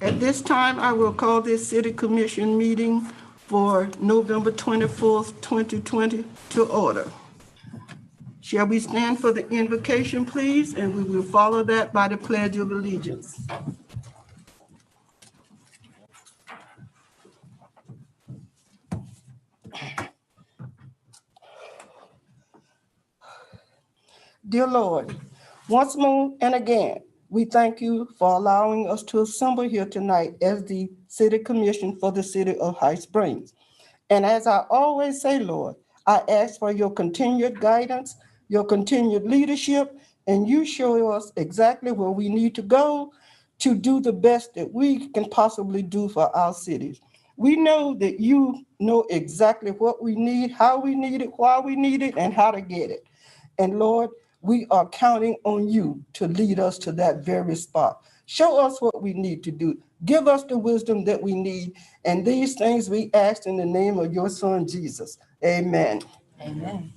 At this time, I will call this City Commission meeting for November 24th, 2020 to order. Shall we stand for the invocation, please? And we will follow that by the Pledge of Allegiance. Dear Lord, once more and again, we thank you for allowing us to assemble here tonight as the City Commission for the City of High Springs. And as I always say, Lord, I ask for your continued guidance, your continued leadership, and you show us exactly where we need to go to do the best that we can possibly do for our cities. We know that you know exactly what we need, how we need it, why we need it, and how to get it. And Lord, we are counting on you to lead us to that very spot. Show us what we need to do. Give us the wisdom that we need. And these things we ask in the name of your Son, Jesus. Amen. Amen.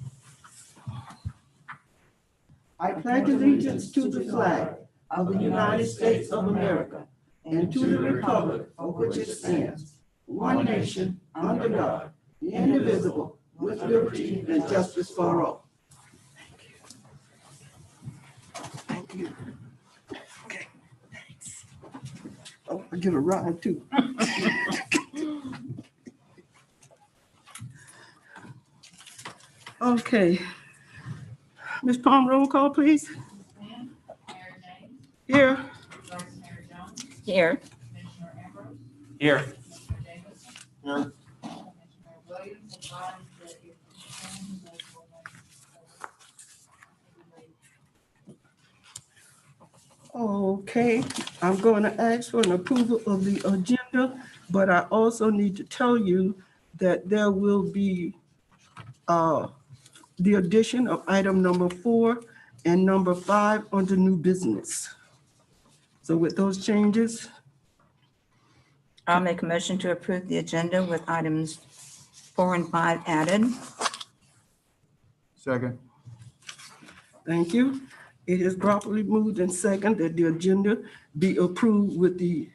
I pledge allegiance to the flag of the United States of America and to the republic for which it stands, one nation, under God, indivisible, with liberty and justice for all. Thank you. Okay, thanks. Oh, I get a ride too. Okay. Ms. Palm, roll call, please. Here. Here. Here. Okay, I'm going to ask for an approval of the agenda, but I also need to tell you that there will be the addition of item number 4 and number 5 under new business. So with those changes, I'll make a motion to approve the agenda with items 4 and 5 added. Second. thank you. It is properly moved and second that the agenda be approved with the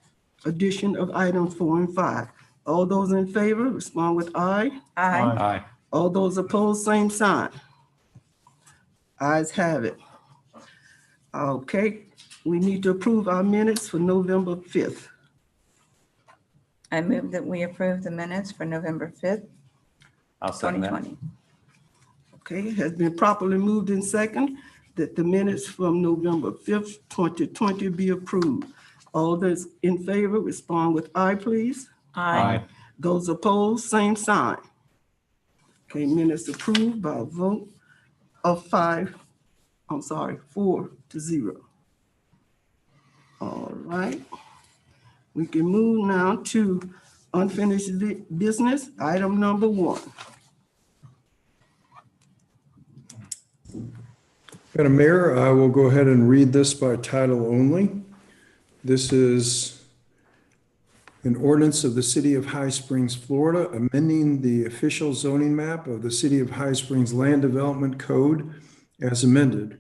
addition of items 4 and 5. All those in favor, respond with aye. Aye. Aye. All those opposed, same sign. Ayes have it. Okay, we need to approve our minutes for November 5th. I move that we approve the minutes for November 5th, I'll second that. 2020. Okay, it has been properly moved in second that the minutes from November 5th, 2020 be approved. All those in favor, respond with aye, please. Aye. Those opposed, same sign. Okay, minutes approved by a vote of 4-0. All right. We can move now to unfinished business, item number 1. Madam Mayor, I will go ahead and read this by title only. This is an ordinance of the City of High Springs, Florida, amending the official zoning map of the City of High Springs Land Development Code as amended,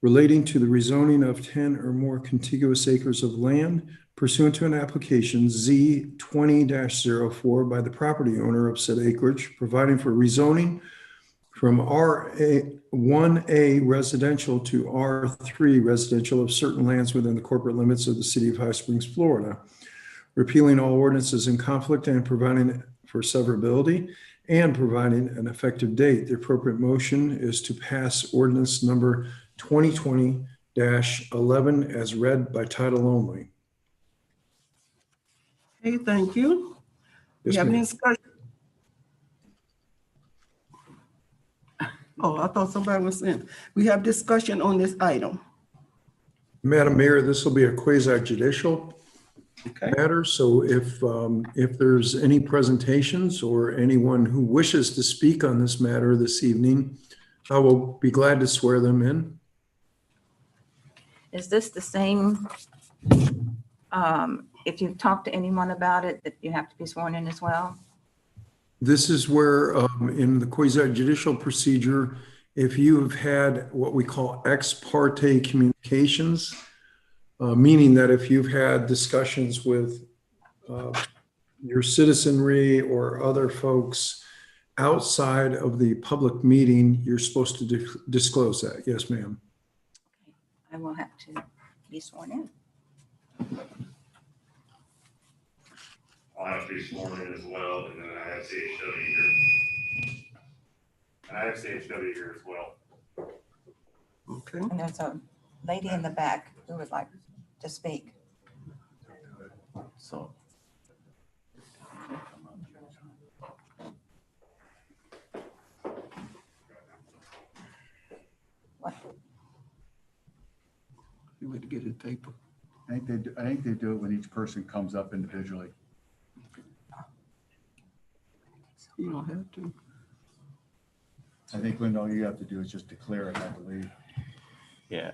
relating to the rezoning of 10 or more contiguous acres of land pursuant to an application Z20-04 by the property owner of said acreage, providing for rezoning from R1A residential to R3 residential of certain lands within the corporate limits of the City of High Springs, Florida, repealing all ordinances in conflict and providing for severability and providing an effective date. The appropriate motion is to pass ordinance number 2020-11 as read by title only. Okay, thank you. We Yes, have any ma'am. discussion? Oh, I thought somebody was saying, we have discussion on this item. Madam Mayor, this will be a quasi-judicial Okay, matter. So if there's any presentations or anyone who wishes to speak on this matter this evening, I will be glad to swear them in. Is this the same, if you've talked to anyone about it, that you have to be sworn in as well? This is where in the quasi-judicial procedure, if you have had what we call ex parte communications meaning that if you've had discussions with your citizenry or other folks outside of the public meeting, you're supposed to disclose that. Yes, ma'am. I will have to be sworn in. I'll have to be sworn in as well, and then I have CHW here. And I have CHW here as well. Okay. And there's a lady in the back who would like to speak. So. What? You went to get his paper. I think they do it when each person comes up individually. You don't have to. I think, Linda, all you have to do is just declare it, I believe. Yeah,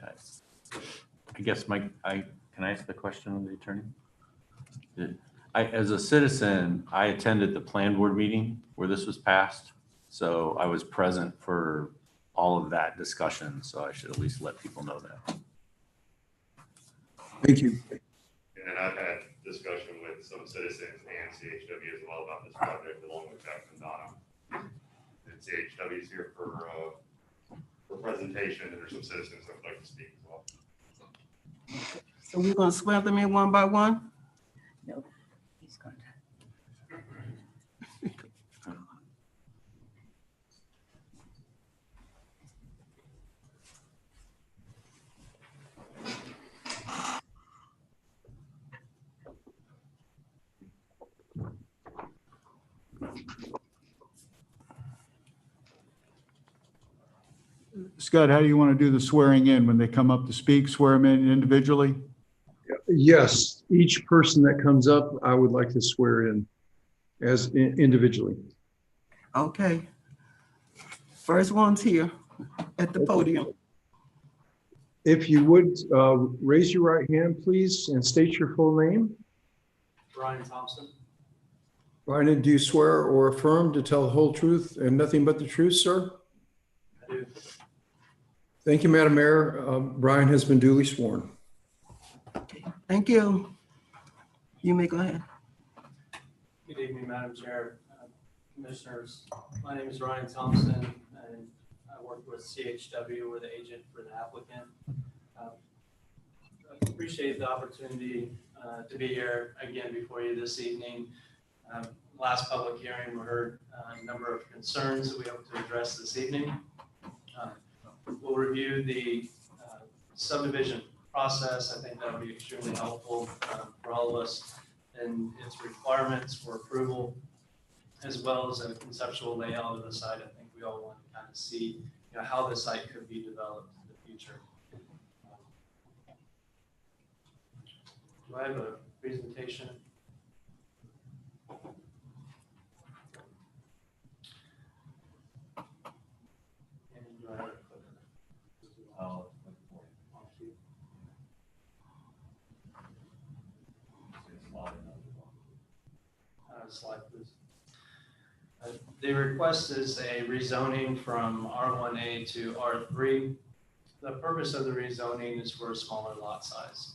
I guess can I ask the question of the attorney? As a citizen, I attended the plan board meeting where this was passed. So I was present for all of that discussion. So I should at least let people know that. Thank you. And I've had discussion with some citizens and CHW as well about this project, along with Jeff and Donna. And CHW is here for presentation, and there's some citizens that would like to speak as well. So we're gonna swear them in one by one? No, he's going to. Scott, how do you want to do the swearing in when they come up to speak? Swear them in individually? Yes, each person that comes up, I would like to swear in as individually. Okay. First one's here at the podium. If you would, raise your right hand, please, and state your full name. Brian Thompson. Brian, do you swear or affirm to tell the whole truth and nothing but the truth, sir? I do. Thank you, Madam Mayor. Brian has been duly sworn. Okay, thank you. You may go ahead. Good evening, Madam Chair, Commissioners. My name is Ryan Thompson, and I work with CHW. We're the agent for the applicant. I appreciate the opportunity to be here again before you this evening. Last public hearing, we heard a number of concerns that we hope to address this evening. We'll review the subdivision process. I think that would be extremely helpful for all of us and its requirements for approval, as well as a conceptual layout of the site. I think we all want to kind of see, how the site could be developed in the future. Do I have a presentation? And do I have a clicker? Slide, please. The request is a rezoning from R1A to R3. The purpose of the rezoning is for a smaller lot size.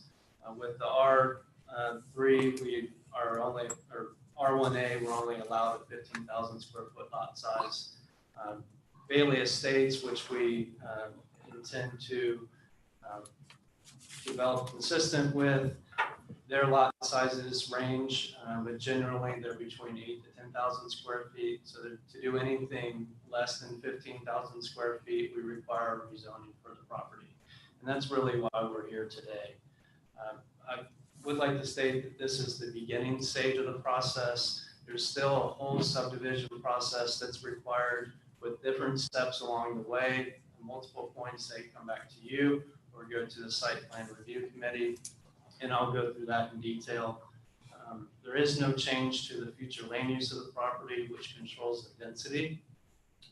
With the R3, we are only, or R1A, we're only allowed a 15,000 square foot lot size. Bailey Estates, which we intend to develop consistent with, their lot sizes range, but generally they're between 8,000 to 10,000 square feet. So to do anything less than 15,000 square feet, we require rezoning for the property. And that's really why we're here today. I would like to state that this is the beginning stage of the process. There's still a whole subdivision process that's required with different steps along the way. At multiple points, they come back to you or go to the site plan review committee. And I'll go through that in detail. There is no change to the future land use of the property, which controls the density.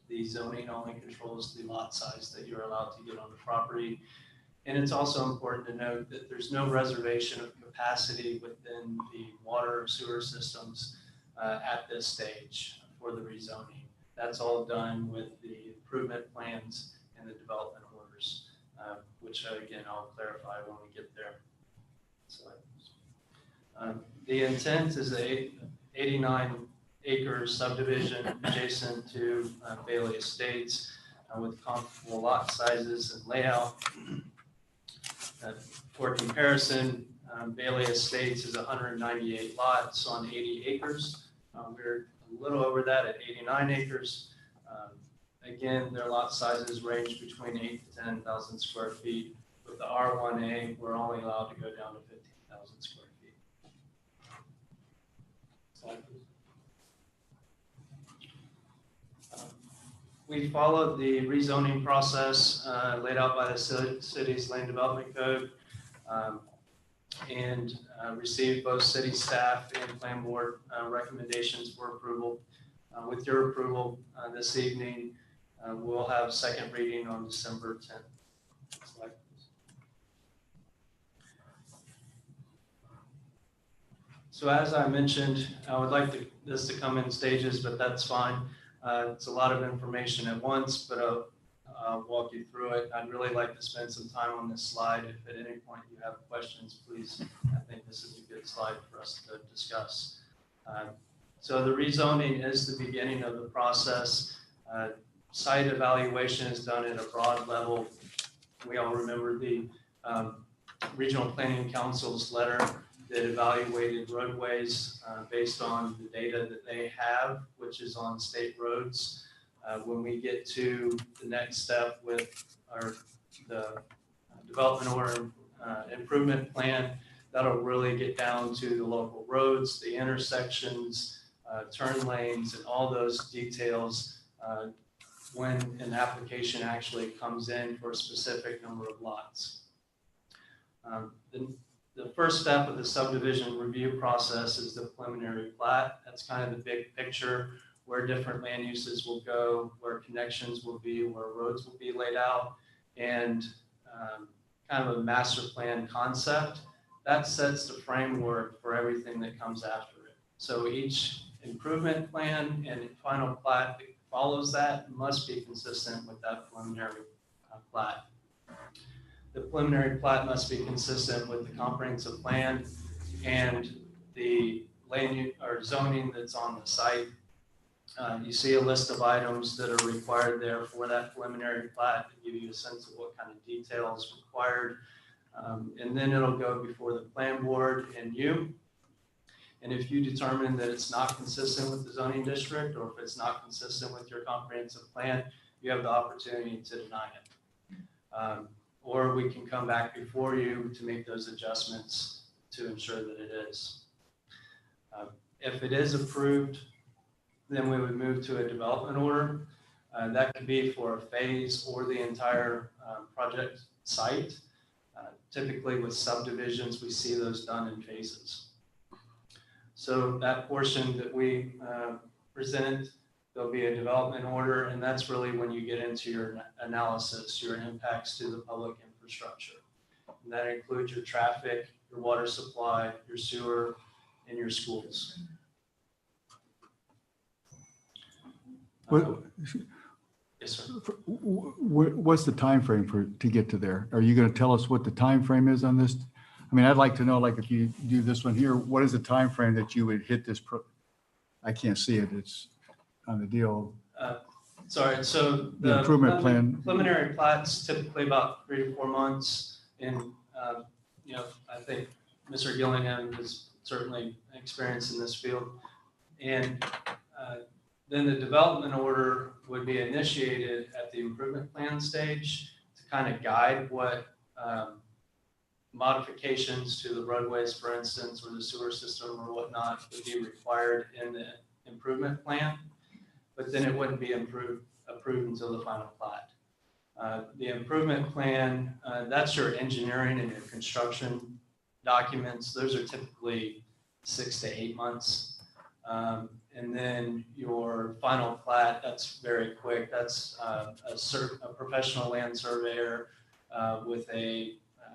The zoning only controls the lot size that you're allowed to get on the property. And it's also important to note that there's no reservation of capacity within the water or sewer systems at this stage for the rezoning. That's all done with the improvement plans and the development orders, which again, I'll clarify when we get there. The intent is a 89-acre subdivision adjacent to Bailey Estates with comparable lot sizes and layout. For comparison, Bailey Estates is 198 lots on 80 acres. We're a little over that at 89 acres. Again, their lot sizes range between 8 to 10,000 square feet. With the R1A, we're only allowed to go down to 15,000 square feet. Slide, please. We followed the rezoning process laid out by the city's land development code and received both city staff and plan board recommendations for approval. With your approval this evening, we'll have second reading on December 10th. Slide, please. So as I mentioned, I would like this to come in stages, but that's fine. It's a lot of information at once, but I'll walk you through it. I'd really like to spend some time on this slide. If at any point you have questions, please, I think this is a good slide for us to discuss. So the rezoning is the beginning of the process. Site evaluation is done at a broad level. We all remember the Regional Planning Council's letter that evaluated roadways based on the data that they have, which is on state roads. When we get to the next step with the development or improvement plan, that'll really get down to the local roads, the intersections, turn lanes, and all those details when an application actually comes in for a specific number of lots. The first step of the subdivision review process is the preliminary plat. That's kind of the big picture, where different land uses will go, where connections will be, where roads will be laid out, and kind of a master plan concept. That sets the framework for everything that comes after it. So each improvement plan and final plat that follows that must be consistent with that preliminary plat. The preliminary plat must be consistent with the comprehensive plan and the land use or zoning that's on the site. You see a list of items that are required there for that preliminary plat to give you a sense of what kind of detail is required. And then it'll go before the plan board and you. And if you determine that it's not consistent with the zoning district, or if it's not consistent with your comprehensive plan, you have the opportunity to deny it. Or we can come back before you to make those adjustments to ensure that it is. If it is approved, then we would move to a development order. That could be for a phase or the entire project site. Typically with subdivisions, we see those done in phases. So that portion that we present, there'll be a development order, and that's really when you get into your analysis, your impacts to the public infrastructure. And that includes your traffic, your water supply, your sewer, and your schools. Yes, sir. What's the time frame to get to there? Are you going to tell us what the time frame is on this? I mean, I'd like to know, like, if you do this one here, what is the time frame that you would hit this? I can't see it. It's on the deal. Sorry, so The improvement plan. Preliminary plat's typically about 3 to 4 months. And, I think Mr. Gillingham is certainly experienced in this field. And then the development order would be initiated at the improvement plan stage to kind of guide what modifications to the roadways, for instance, or the sewer system or whatnot would be required in the improvement plan. But then it wouldn't be approved until the final plat. The improvement plan, that's your engineering and your construction documents. Those are typically 6 to 8 months. And then your final plat, that's very quick. That's a professional land surveyor with a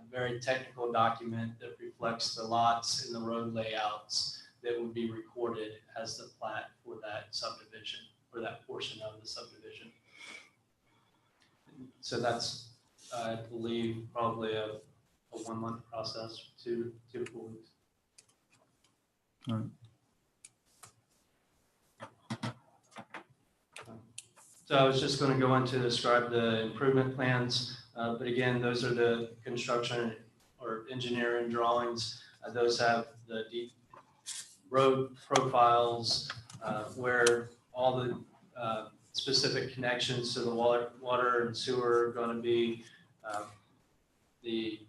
very technical document that reflects the lots and the road layouts that would be recorded as the plat for that subdivision, or that portion of the subdivision. So that's, I believe, probably a a 1 month process, two full weeks. All right. So I was just going to go into describe the improvement plans, but again, those are the construction or engineering drawings. Those have the deep road profiles where all the specific connections to the water and sewer are going to be, the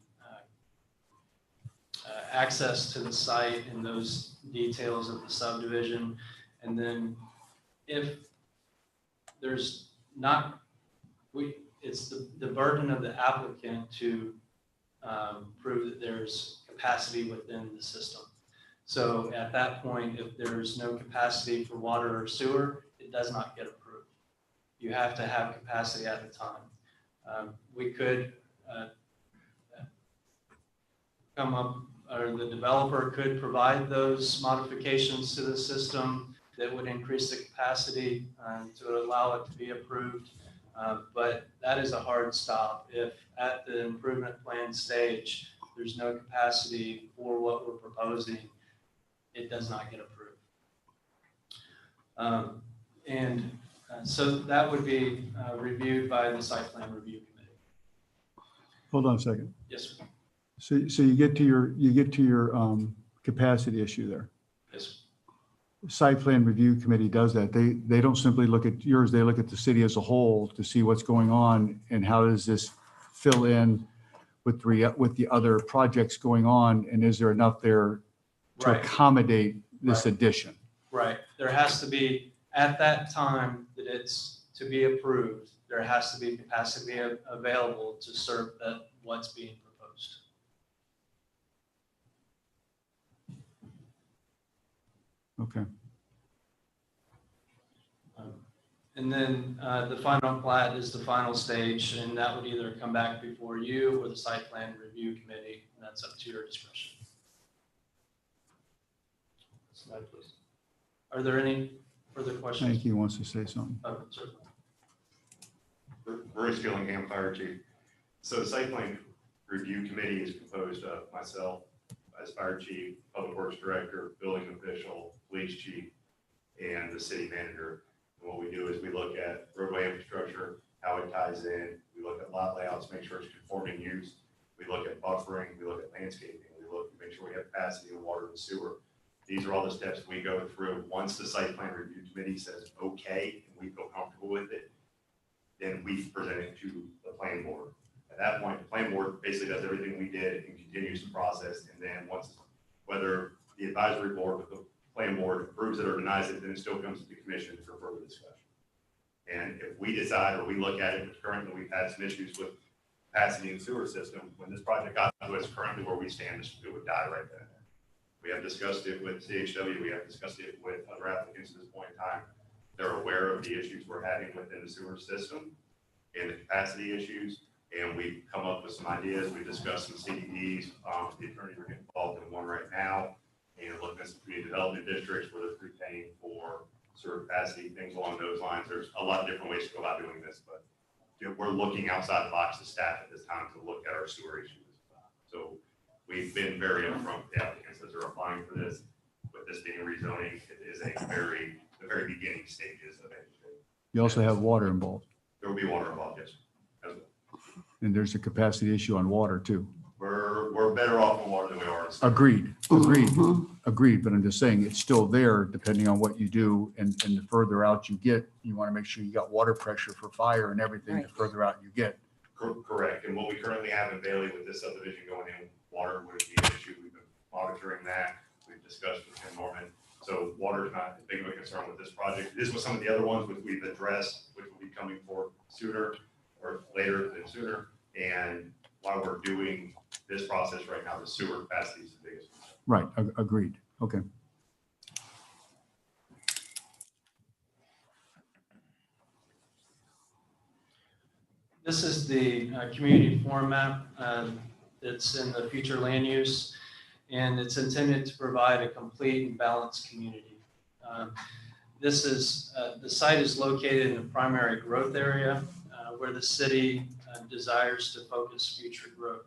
access to the site and those details of the subdivision. And then if there's not, it's the burden of the applicant to prove that there's capacity within the system. So at that point, if there's no capacity for water or sewer, it does not get approved. You have to have capacity at the time. We could come up, or the developer could provide those modifications to the system that would increase the capacity to allow it to be approved. But that is a hard stop. If at the improvement plan stage, there's no capacity for what we're proposing, it does not get approved. So that would be reviewed by the site plan review committee. Hold on a second. Yes, sir. So you get to your capacity issue there. Yes, sir. Site plan review committee does that. They don't simply look at yours, they look at the city as a whole to see what's going on and how does this fill in with the other projects going on, and is there enough there to Right. accommodate this Right. addition? Right. There has to be, at that time that it's to be approved, there has to be capacity available to serve what's being proposed. Okay. And then the final plat is the final stage, and that would either come back before you or the site plan review committee, and that's up to your discretion. Slide, please. Are there any further questions? Thank you. Wants to say something. Certainly. Bruce Gillingham, Fire Chief. So the site plan review committee is composed of myself as Fire Chief, Public Works Director, Building Official, Police Chief, and the City Manager. And what we do is we look at roadway infrastructure, how it ties in. We look at lot layouts, make sure it's conforming use. We look at buffering. We look at landscaping. We look to make sure we have capacity in water and sewer. These are all the steps we go through. Once the site plan review committee says okay, and we feel comfortable with it, then we present it to the planning board. At that point, the planning board basically does everything we did and continues the process. And then once, whether the advisory board with the planning board approves it or denies it, then it still comes to the commission for further discussion. And if we decide or we look at it, currently we've had some issues with capacity and sewer system. When this project got to us, currently where we stand, it would die right then. We have discussed it with CHW. We have discussed it with other applicants at this point in time. They're aware of the issues we're having within the sewer system and the capacity issues. And we've come up with some ideas. We've discussed some CDDs. The attorneys are getting involved in one right now and looking at some community development districts where they're prepaying for sewer capacity, things along those lines. There's a lot of different ways to go about doing this, but we're looking outside the box as staff at this time to look at our sewer issues. So we've been very upfront with the applicants as they're applying for this. With this being rezoning, it is the very beginning stages of anything. You also have water involved, There will be water involved, yes, as well. and there's a capacity issue on water too. We're better off in water than we are in sewer. Agreed. But I'm just saying it's still there depending on what you do. And the further out you get, you want to make sure you got water pressure for fire and everything the Right. further out you get. Correct. And what we currently have in Bailey with this subdivision going in, water would be an issue. We've been monitoring that. We've discussed with Tim Norman. So water is not as big of a concern with this project. This was some of the other ones which we've addressed, which will be coming forward sooner or later than sooner. And while we're doing this process right now, the sewer capacity is the biggest concern. Right. Agreed. Okay. This is the community form map that's in the future land use, and it's intended to provide a complete and balanced community. This is, the site is located in a primary growth area where the city desires to focus future growth.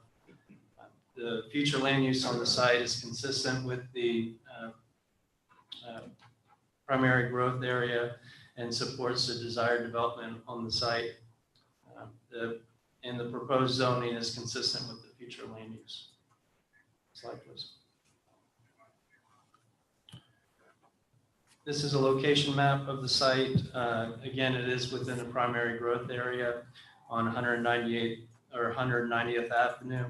the future land use on the site is consistent with the primary growth area and supports the desired development on the site. And the proposed zoning is consistent with the future land use. Slide, please. This is a location map of the site. Again, it is within the primary growth area on 190th Avenue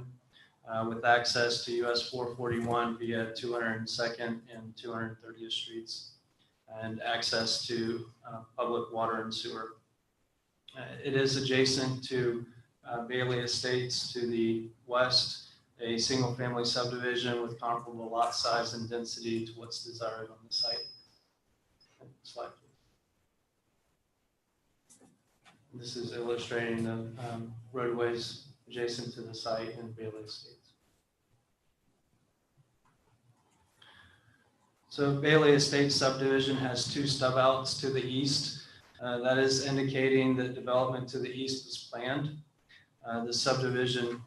with access to US 441 via 202nd and 230th Streets and access to public water and sewer. It is adjacent to Bailey Estates to the west, a single-family subdivision with comparable lot size and density to what's desired on the site. Slide, please. This is illustrating the roadways adjacent to the site in Bailey Estates. So Bailey Estates subdivision has two stub outs to the east. That is indicating that development to the east is planned. The subdivision,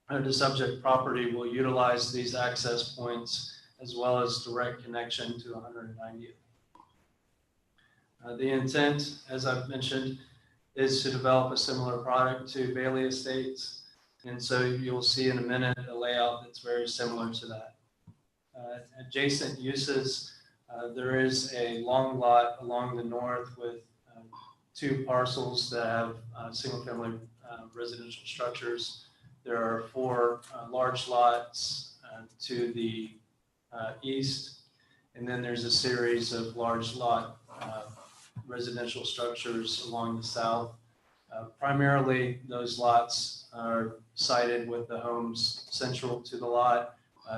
or the subject property, will utilize these access points as well as direct connection to 190th. The intent, as I've mentioned, is to develop a similar product to Bailey Estates. And so you'll see in a minute a layout that's very similar to that. Adjacent uses, there is a long lot along the north with two parcels that have single-family residential structures. There are four large lots to the east, and then there's a series of large lot residential structures along the south. Primarily, those lots are sited with the homes central to the lot.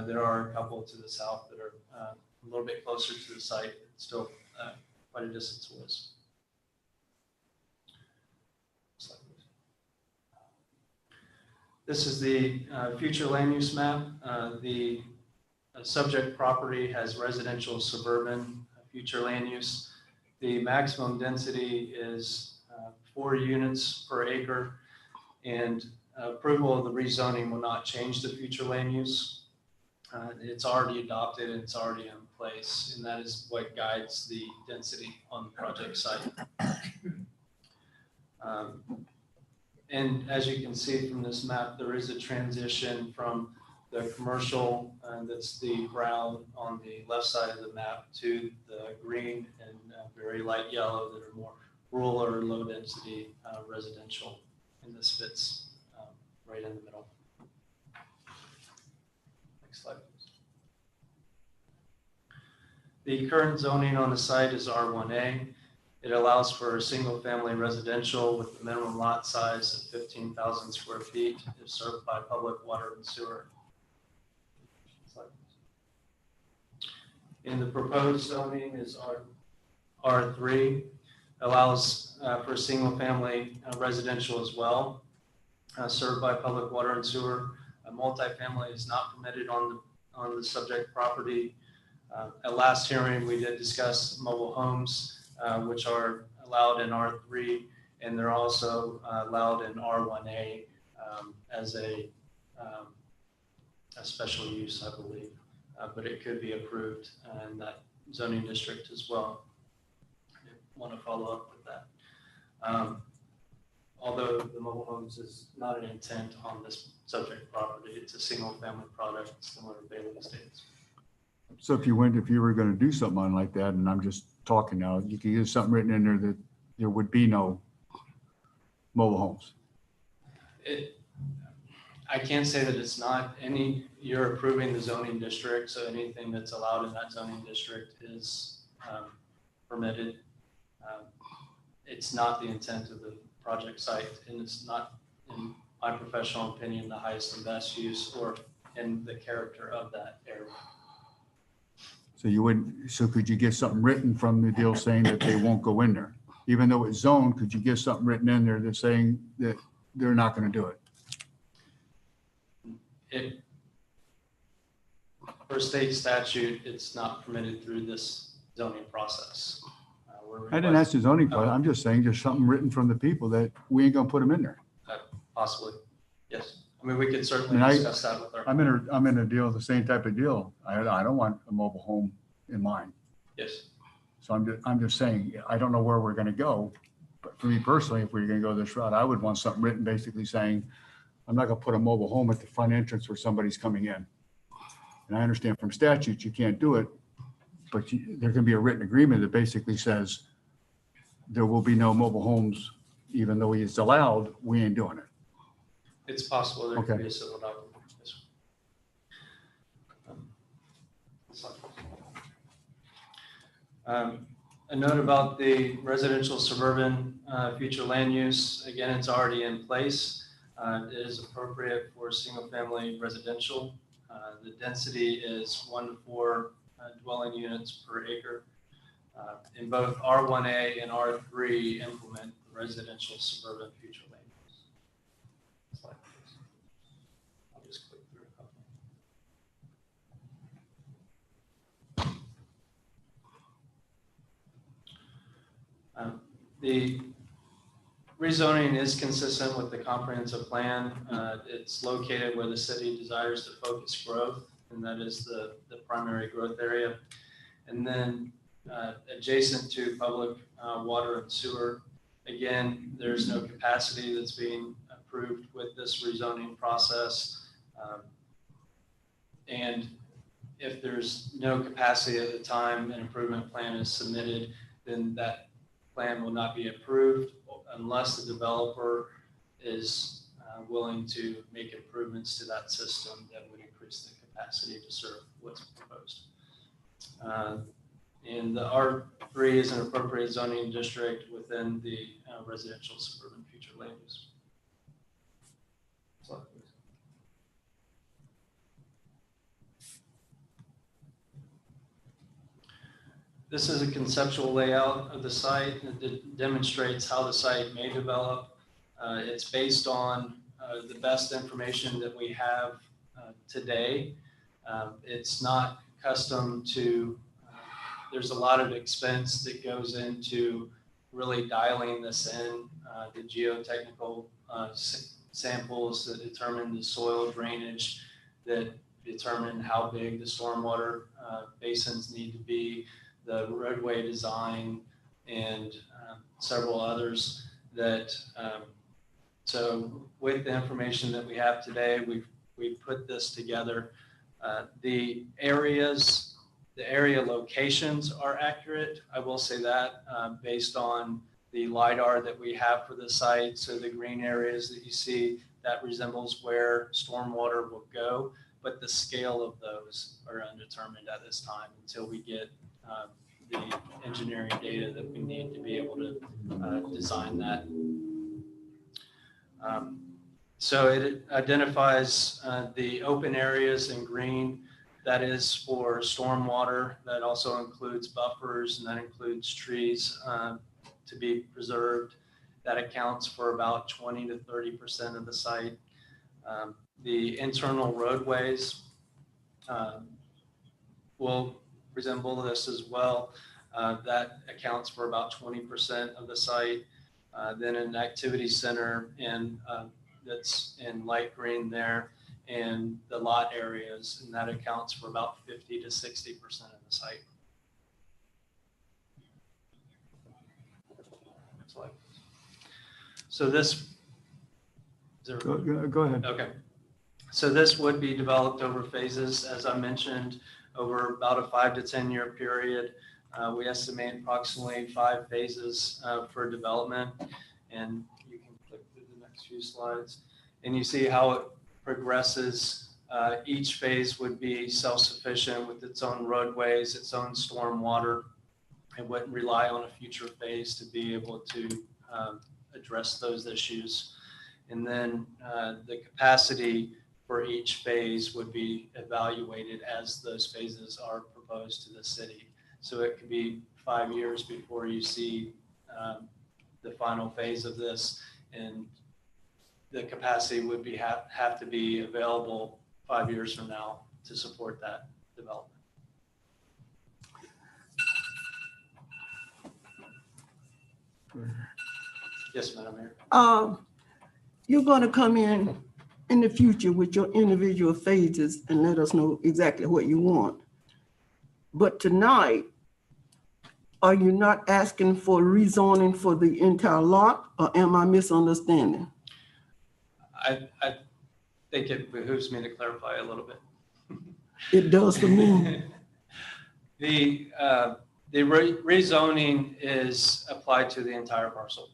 There are a couple to the south that are a little bit closer to the site, but still quite a distance away. This is the future land use map. The subject property has residential suburban future land use. The maximum density is 4 units per acre, and approval of the rezoning will not change the future land use. It's already adopted and it's already in place, and that is what guides the density on the project site. And as you can see from this map, there is a transition from the commercial, that's the brown on the left side of the map, to the green and very light yellow that are more rural or low density residential. And this fits right in the middle. Next slide, please. The current zoning on the site is R1A. It allows for a single-family residential with a minimum lot size of 15,000 square feet if served by public water and sewer. And the proposed zoning is R3, allows for single-family residential as well, served by public water and sewer. A multifamily is not permitted on the subject property. At last hearing, we did discuss mobile homes, which are allowed in R3, and they're also allowed in R1A as a special use, I believe. But it could be approved in that zoning district as well. I want to follow up with that. Although the mobile homes is not an intent on this subject property, it's a single-family product similar to Bailey Estates. So if you were going to do something on like that, and I'm just talking now, you could use something written in there that there would be no mobile homes. I can't say that it's not you're approving the zoning district, so anything that's allowed in that zoning district is permitted. It's not the intent of the project site, and it's not, in my professional opinion, the highest and best use or in the character of that area. So could you get something written from the deal saying that they won't go in there? Even though it's zoned, could you get something written in there that's saying that they're not going to do it? For state statute, it's not permitted through this zoning process. I didn't ask the zoning part. I'm just saying there's something written from the people that we ain't going to put them in there. Possibly, yes. I mean, we could certainly I mean, discuss that with our. I'm in a deal, the same type of deal. I don't want a mobile home in mine. Yes, So I'm just saying, I don't know where we're gonna go. But for me personally, if we're gonna go this route, I would want something written basically saying, I'm not gonna put a mobile home at the front entrance where somebody's coming in. And I understand from statute, you can't do it, but there can be a written agreement that basically says there will be no mobile homes, even though it's allowed, we ain't doing it. it's possible there could Okay. be a civil document. Yes. A note about the residential suburban future land use. Again, it's already in place. It is appropriate for single-family residential. The density is 1 to 4 dwelling units per acre. In both R1A and R3 implement the residential suburban future land use. Slide, please. I'll just click through a couple. The rezoning is consistent with the comprehensive plan. It's located where the city desires to focus growth, and that is the primary growth area. And then adjacent to public water and sewer, again, there's no capacity that's being approved with this rezoning process. And if there's no capacity at the time an improvement plan is submitted, then that plan will not be approved unless the developer is willing to make improvements to that system that would increase the capacity to serve what's proposed. And the R3 is an appropriate zoning district within the residential suburban future land use. Slide, please. This is a conceptual layout of the site that demonstrates how the site may develop. It's based on the best information that we have today. It's not custom to, there's a lot of expense that goes into really dialing this in, the geotechnical samples that determine the soil drainage, that determine how big the stormwater basins need to be, the roadway design, and several others that, so with the information that we have today, we've put this together. The area locations are accurate. I will say that based on the LiDAR that we have for the site. So the green areas that you see, that resembles where stormwater will go, but the scale of those are undetermined at this time until we get the engineering data that we need to be able to design that. So it identifies the open areas in green. That is for stormwater. That also includes buffers, and that includes trees to be preserved. That accounts for about 20 to 30% of the site. The internal roadways will resemble this as well. That accounts for about 20% of the site. Then an activity center and that's in light green there, and the lot areas, and that accounts for about 50 to 60% of the site. So this, Go ahead. okay. So this would be developed over phases, as I mentioned, over about a 5 to 10 year period. We estimate approximately 5 phases for development, and you can click through the next few slides, and you see how it progresses. Each phase would be self-sufficient with its own roadways, its own storm water. It wouldn't rely on a future phase to be able to address those issues. And then the capacity for each phase would be evaluated as those phases are proposed to the city. So it could be 5 years before you see the final phase of this, and the capacity would be have to be available 5 years from now to support that development. Yes, Madam Mayor. You're going to come in in the future with your individual phases and let us know exactly what you want. But tonight, are you not asking for rezoning for the entire lot, or am I misunderstanding? I think it behooves me to clarify a little bit. It does for me. The rezoning is applied to the entire parcel,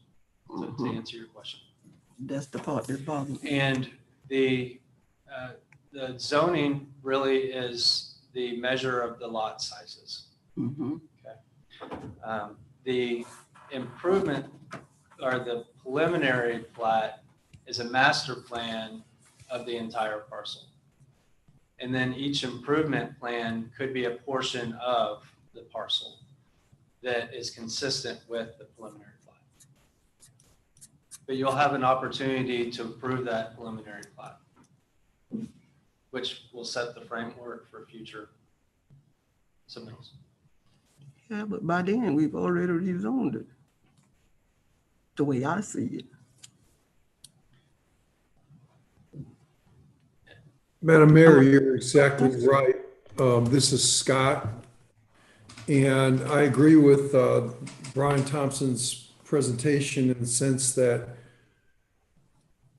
to answer your question. That's the part that bothers me. And the zoning really is the measure of the lot sizes. Mhm. The improvement or the preliminary plat is a master plan of the entire parcel. And then each improvement plan could be a portion of the parcel that is consistent with the preliminary plat. But you'll have an opportunity to approve that preliminary plat, which will set the framework for future submittals. Yeah, but by then, we've already rezoned it, the way I see it. Madam Mayor, you're exactly right. This is Scott. And I agree with Brian Thompson's presentation in the sense that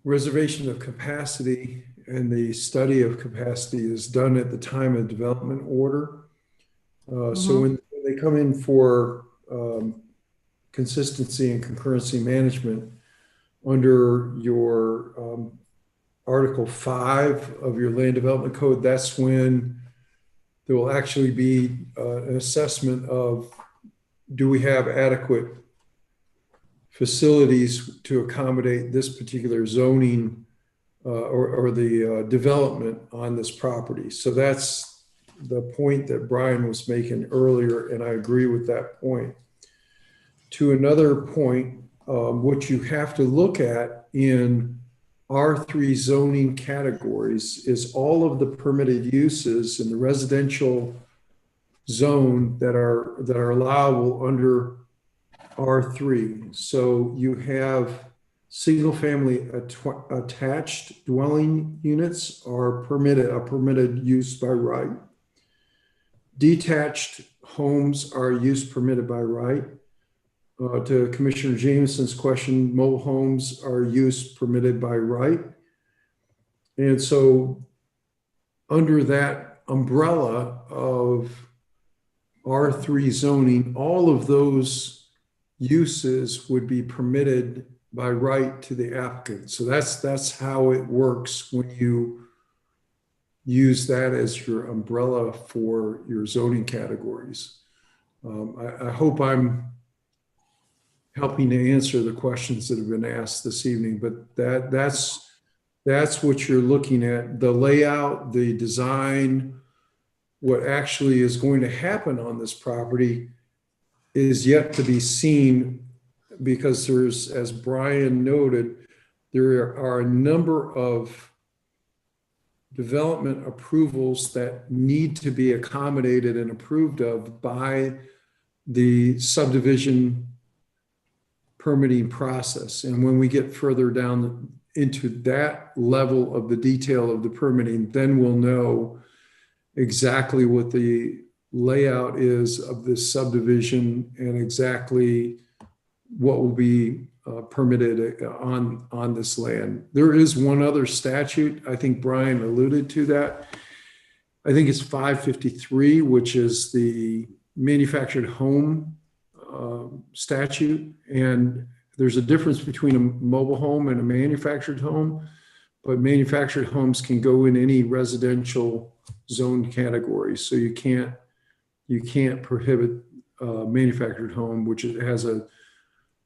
reservation of capacity and the study of capacity is done at the time of development order. So when they come in for consistency and concurrency management under your Article 5 of your land development code, that's when there will actually be an assessment of, do we have adequate facilities to accommodate this particular zoning or the development on this property. So that's the point that Brian was making earlier, and I agree with that point. To another point, what you have to look at in R3 zoning categories is all of the permitted uses in the residential zone that are allowable under R3. So you have single family attached dwelling units are a permitted use by right. Detached homes are use permitted by right. To Commissioner Jameson's question, mobile homes are use permitted by right. And so under that umbrella of R3 zoning, all of those uses would be permitted by right to the applicant. So that's how it works when you use that as your umbrella for your zoning categories. I hope I'm helping to answer the questions that have been asked this evening, but that's what you're looking at. The layout, the design, what actually is going to happen on this property is yet to be seen, because there's, as Brian noted, there are a number of development approvals that need to be accommodated and approved of by the subdivision permitting process. And when we get further down into that level of the detail of the permitting, then we'll know exactly what the layout is of this subdivision and exactly what will be permitted on this land. There is one other statute, I think Brian alluded to that. I think it's 553, which is the manufactured home statute. And there's a difference between a mobile home and a manufactured home, but manufactured homes can go in any residential zone category. So you can't prohibit manufactured home, which has a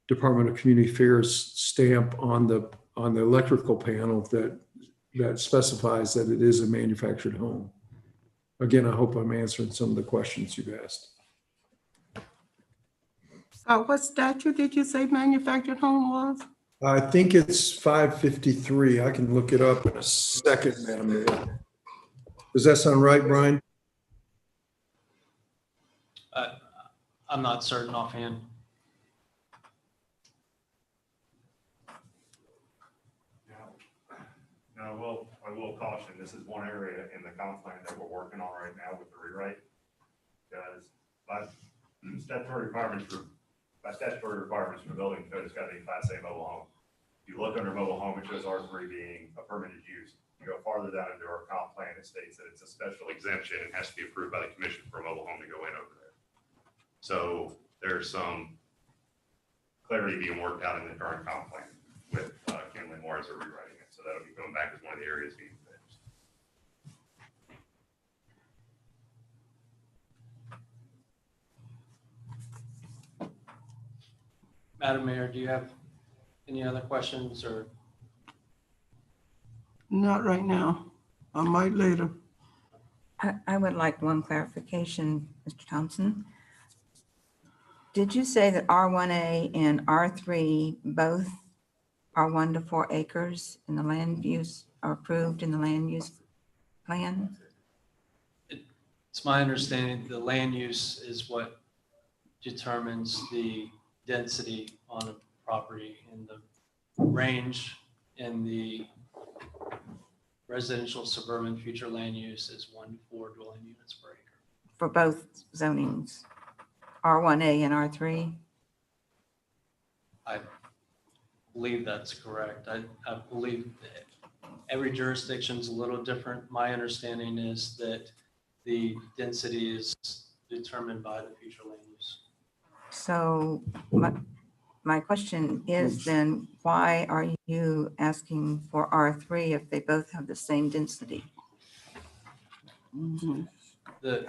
Department of Community Affairs stamp on the electrical panel that specifies that it is a manufactured home. Again, I hope I'm answering some of the questions you've asked. What statute did you say manufactured home was? I think it's 553. I can look it up in a second, Madam Mayor. Does that sound right, Brian? I'm not certain offhand. Now, I will caution, this is one area in the comp plan that we're working on right now with the rewrite. Because by statutory requirements for the building code, it's got to be Class A mobile home. If you look under mobile home, it shows R3 being a permitted use. You go farther down into our comp plan, it states that it's a special exemption and has to be approved by the commission for a mobile home to go in over there. So there's some clarity being worked out in the current comp plan with Kinley Moore as they're rewriting it. So that'll be coming back as one of the areas being fixed. Madam Mayor, do you have any other questions or? Not right now. I might later. I would like one clarification, Mr. Thompson. Did you say that R1A and R3 both are 1 to 4 acres in the land use, are approved in the land use plan? It's my understanding the land use is what determines the density on a property, and the range in the residential suburban future land use is 1 to 4 dwelling units per acre. For both zonings, R1A and R3? I believe that's correct. I believe that every jurisdiction's a little different. My understanding is that the density is determined by the future land use. So my question is then, why are you asking for R3 if they both have the same density? The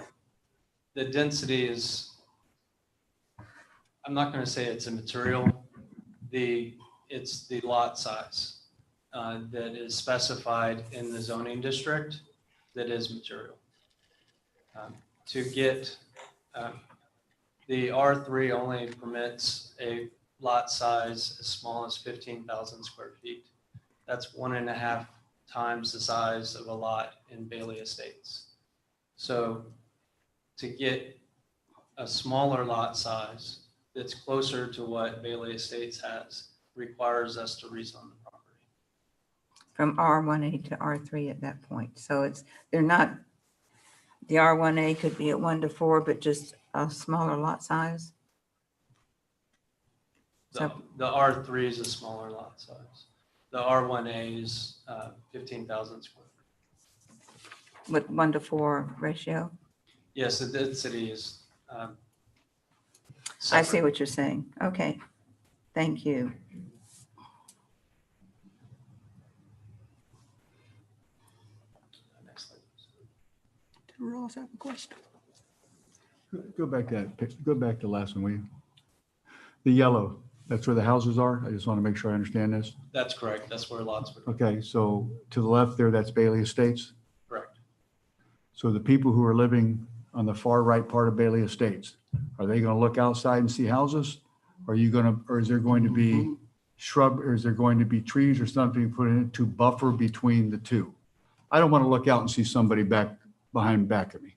density is, I'm not going to say it's immaterial. It's the lot size that is specified in the zoning district that is material. To get the R3 only permits a lot size as small as 15,000 square feet. That's 1.5 times the size of a lot in Bailey Estates. So to get a smaller lot size that's closer to what Bailey Estates has requires us to rezone the property. From R1A to R3 at that point. So they're not, the R1A could be at 1 to 4, but just a smaller lot size? The R3 is a smaller lot size. The R1A is 15,000 square feet. With 1 to 4 ratio? Yes, the density is. I see what you're saying. Okay, thank you. Next slide. Did Ross have a question? Go back to the last one, will you? The yellow, that's where the houses are? I just want to make sure I understand this. That's correct. That's where lots would. Okay, so to the left there, that's Bailey Estates. Correct. So the people who are living on the far right part of Bailey Estates, are they going to look outside and see houses? Or is there going to be shrub, or is there going to be trees or something put in it to buffer between the two? I don't want to look out and see somebody back of me.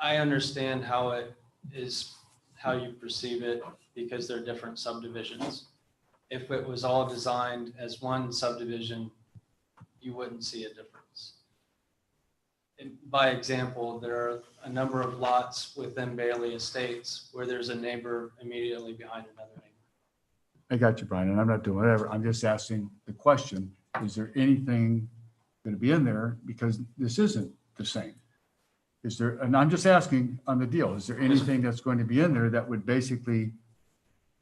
I understand how it is, how you perceive it, because they're different subdivisions. If it was all designed as one subdivision, you wouldn't see a difference. And by example, there are a number of lots within Bailey Estates where there's a neighbor immediately behind another neighbor. I got you, Brian, and I'm not doing whatever. I'm just asking the question, is there anything going to be in there? Because this isn't the same. Is there, and I'm just asking on the deal, is there anything that's going to be in there that would basically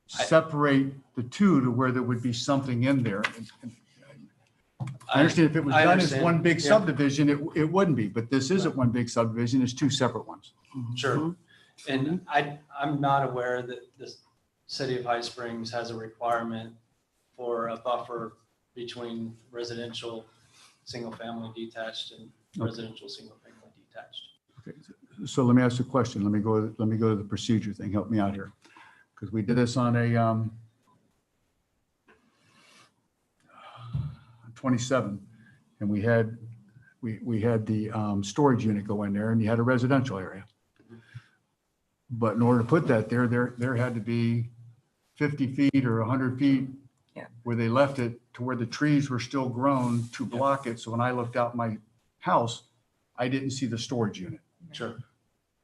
separate the two to where there would be something in there? I understand if it was done as one big subdivision, it wouldn't be, but this isn't one big subdivision, it's two separate ones. Sure. And I'm not aware that the city of High Springs has a requirement for a buffer between residential, single-family detached and residential, single-family detached. Okay. So let me ask you a question. Let me go to the procedure thing. Help me out here. Because we did this on a 27, and we had the storage unit go in there, and you had a residential area. But in order to put that there had to be 50 feet or 100 feet Yeah. where they left it to where the trees were still grown to block it. So when I looked out my house, I didn't see the storage unit. Sure.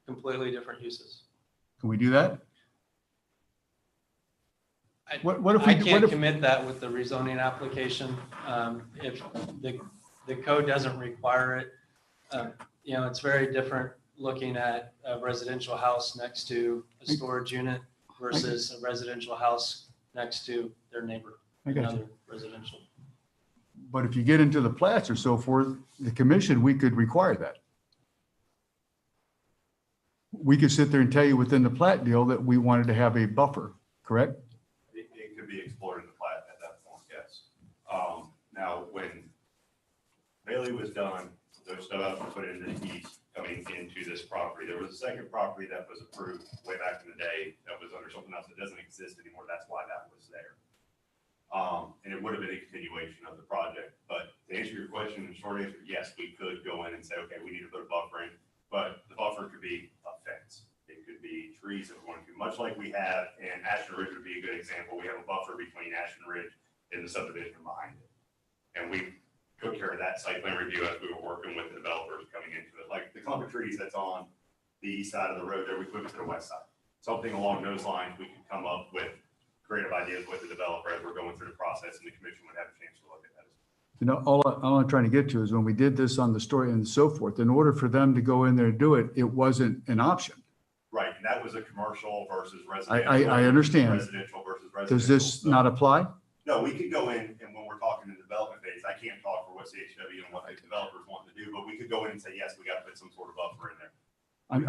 Completely different uses. Can we do that? I- What if I we, can't commit that with the rezoning application. If the code doesn't require it, it's very different looking at a residential house next to a storage unit versus a residential house next to their neighbor, I got you. another residential. But if you get into the plats or so forth, the commission, we could require that. We could sit there and tell you within the plat deal that we wanted to have a buffer, correct? It could be explored in the plat at that point, yes. Now, when Bailey was done, there's stuff put into the east coming into this property. There was a second property that was approved way back in the day that was under something else that doesn't exist anymore. That's why that was there. And it would have been a continuation of the project. But to answer your question, the short answer, yes, we could go in and say, okay, we need to put a buffer in, but the buffer could be a fence. It could be trees if we want to, much like we have, and Ashton Ridge would be a good example. We have a buffer between Ashton Ridge and the subdivision behind it. And we took care of that site plan review as we were working with the developers coming into it. Like the clump of trees that's on the east side of the road there, we moved it to the west side. Something along those lines, we could come up with creative ideas with the developer as we're going through the process, and the commission would have a chance to look at that. All I'm trying to get to is when we did this on the story and so forth, in order for them to go in there and do it, it wasn't an option. Right, and that was a commercial versus residential. I understand. Residential versus residential. Does this not apply? No, we could go in, and when we're talking in the development phase, I can't talk for what CHW and what the developers want to do, but we could go in and say, yes, we got to put some sort of buffer in there.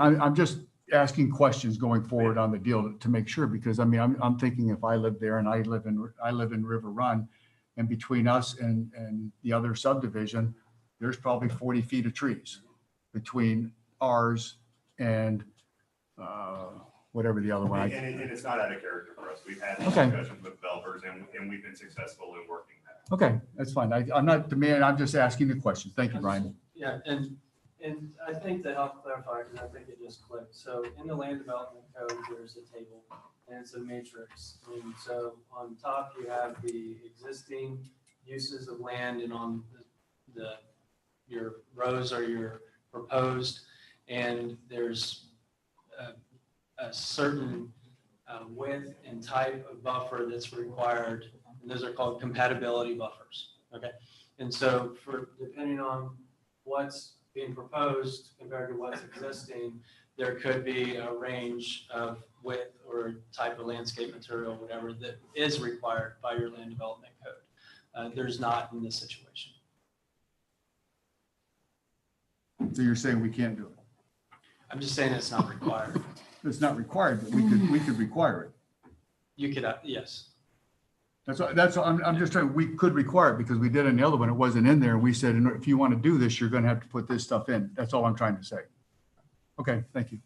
I'm just asking questions going forward on the deal to make sure, because I mean, I'm thinking if I live there and I live in River Run, and between us and the other subdivision, there's probably 40 feet of trees between ours and whatever the other one. And it's not out of character for us. We've had Okay. discussions with developers, and we've been successful in working that. Okay, that's fine. I'm not demanding, I'm just asking the question. Thank you, Brian. Yeah, and I think to help clarify, because I think it just clicked. So in the land development code, there's a table and it's a matrix. And so on top, you have the existing uses of land, and on your rows are your proposed, and there's a certain width and type of buffer that's required, and those are called compatibility buffers. Okay, and so depending on what's being proposed compared to what's existing, there could be a range of width or type of landscape material, whatever, that is required by your land development code. There's not in this situation. So you're saying we can't do it? I'm just saying it's not required. It's not required, but we could require it. You could, yes. That's, I'm just trying, we could require it because we did in the other one, it wasn't in there. And we said, if you want to do this, you're going to have to put this stuff in. That's all I'm trying to say. Okay, thank you.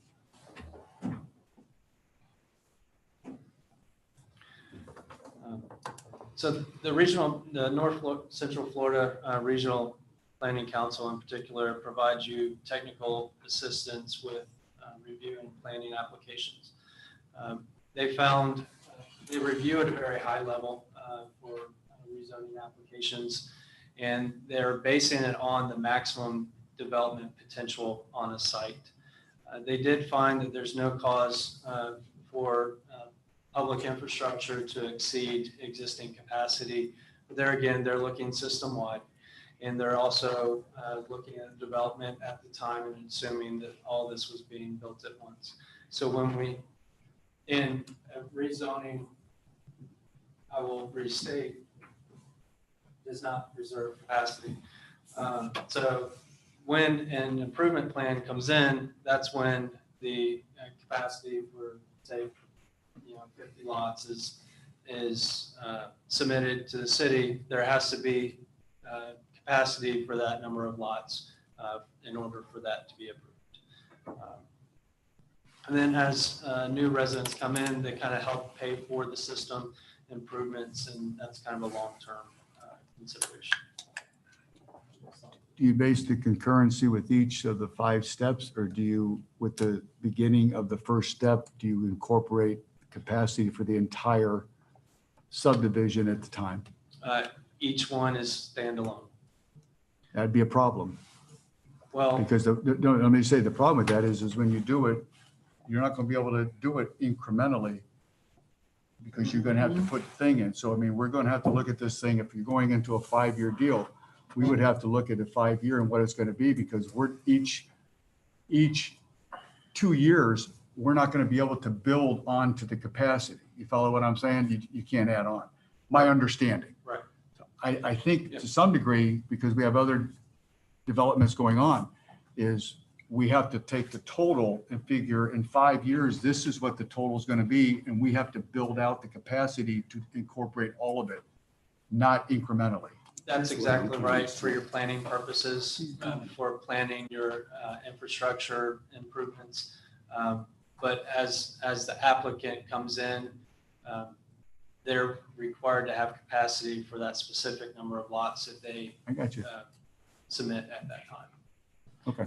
So the Central Florida Regional Planning Council in particular provides you technical assistance with reviewing planning applications. They found, they review at a very high level for rezoning applications, and they're basing it on the maximum development potential on a site. They did find that there's no cause for public infrastructure to exceed existing capacity. But there again, they're looking system-wide, and they're also looking at development at the time and assuming that all this was being built at once. So when in rezoning, I will restate, does not reserve capacity. So when an improvement plan comes in, that's when the capacity for, say, 50 lots is submitted to the city. There has to be capacity for that number of lots in order for that to be approved. And then as new residents come in, they kind of help pay for the system improvements, and that's kind of a long-term consideration. Do you base the concurrency with each of the 5 steps, or do you, with the beginning of the first step, do you incorporate capacity for the entire subdivision at the time? Each one is standalone. That'd be a problem. Well, Because no, let me say, the problem with that is when you do it, you're not going to be able to do it incrementally because you're going to have to put the thing in. So, I mean, we're going to have to look at this thing. If you're going into a 5-year deal, we would have to look at a 5-year and what it's going to be, because we're each 2 years, we're not going to be able to build onto the capacity. You follow what I'm saying? You can't add on. My understanding. right. I think to some degree, because we have other developments going on, is we have to take the total and figure in 5 years, this is what the total is going to be. And we have to build out the capacity to incorporate all of it, not incrementally. That's exactly right for your planning purposes, for planning your infrastructure improvements. But as the applicant comes in, they're required to have capacity for that specific number of lots that they I got you. submit at that time. Okay.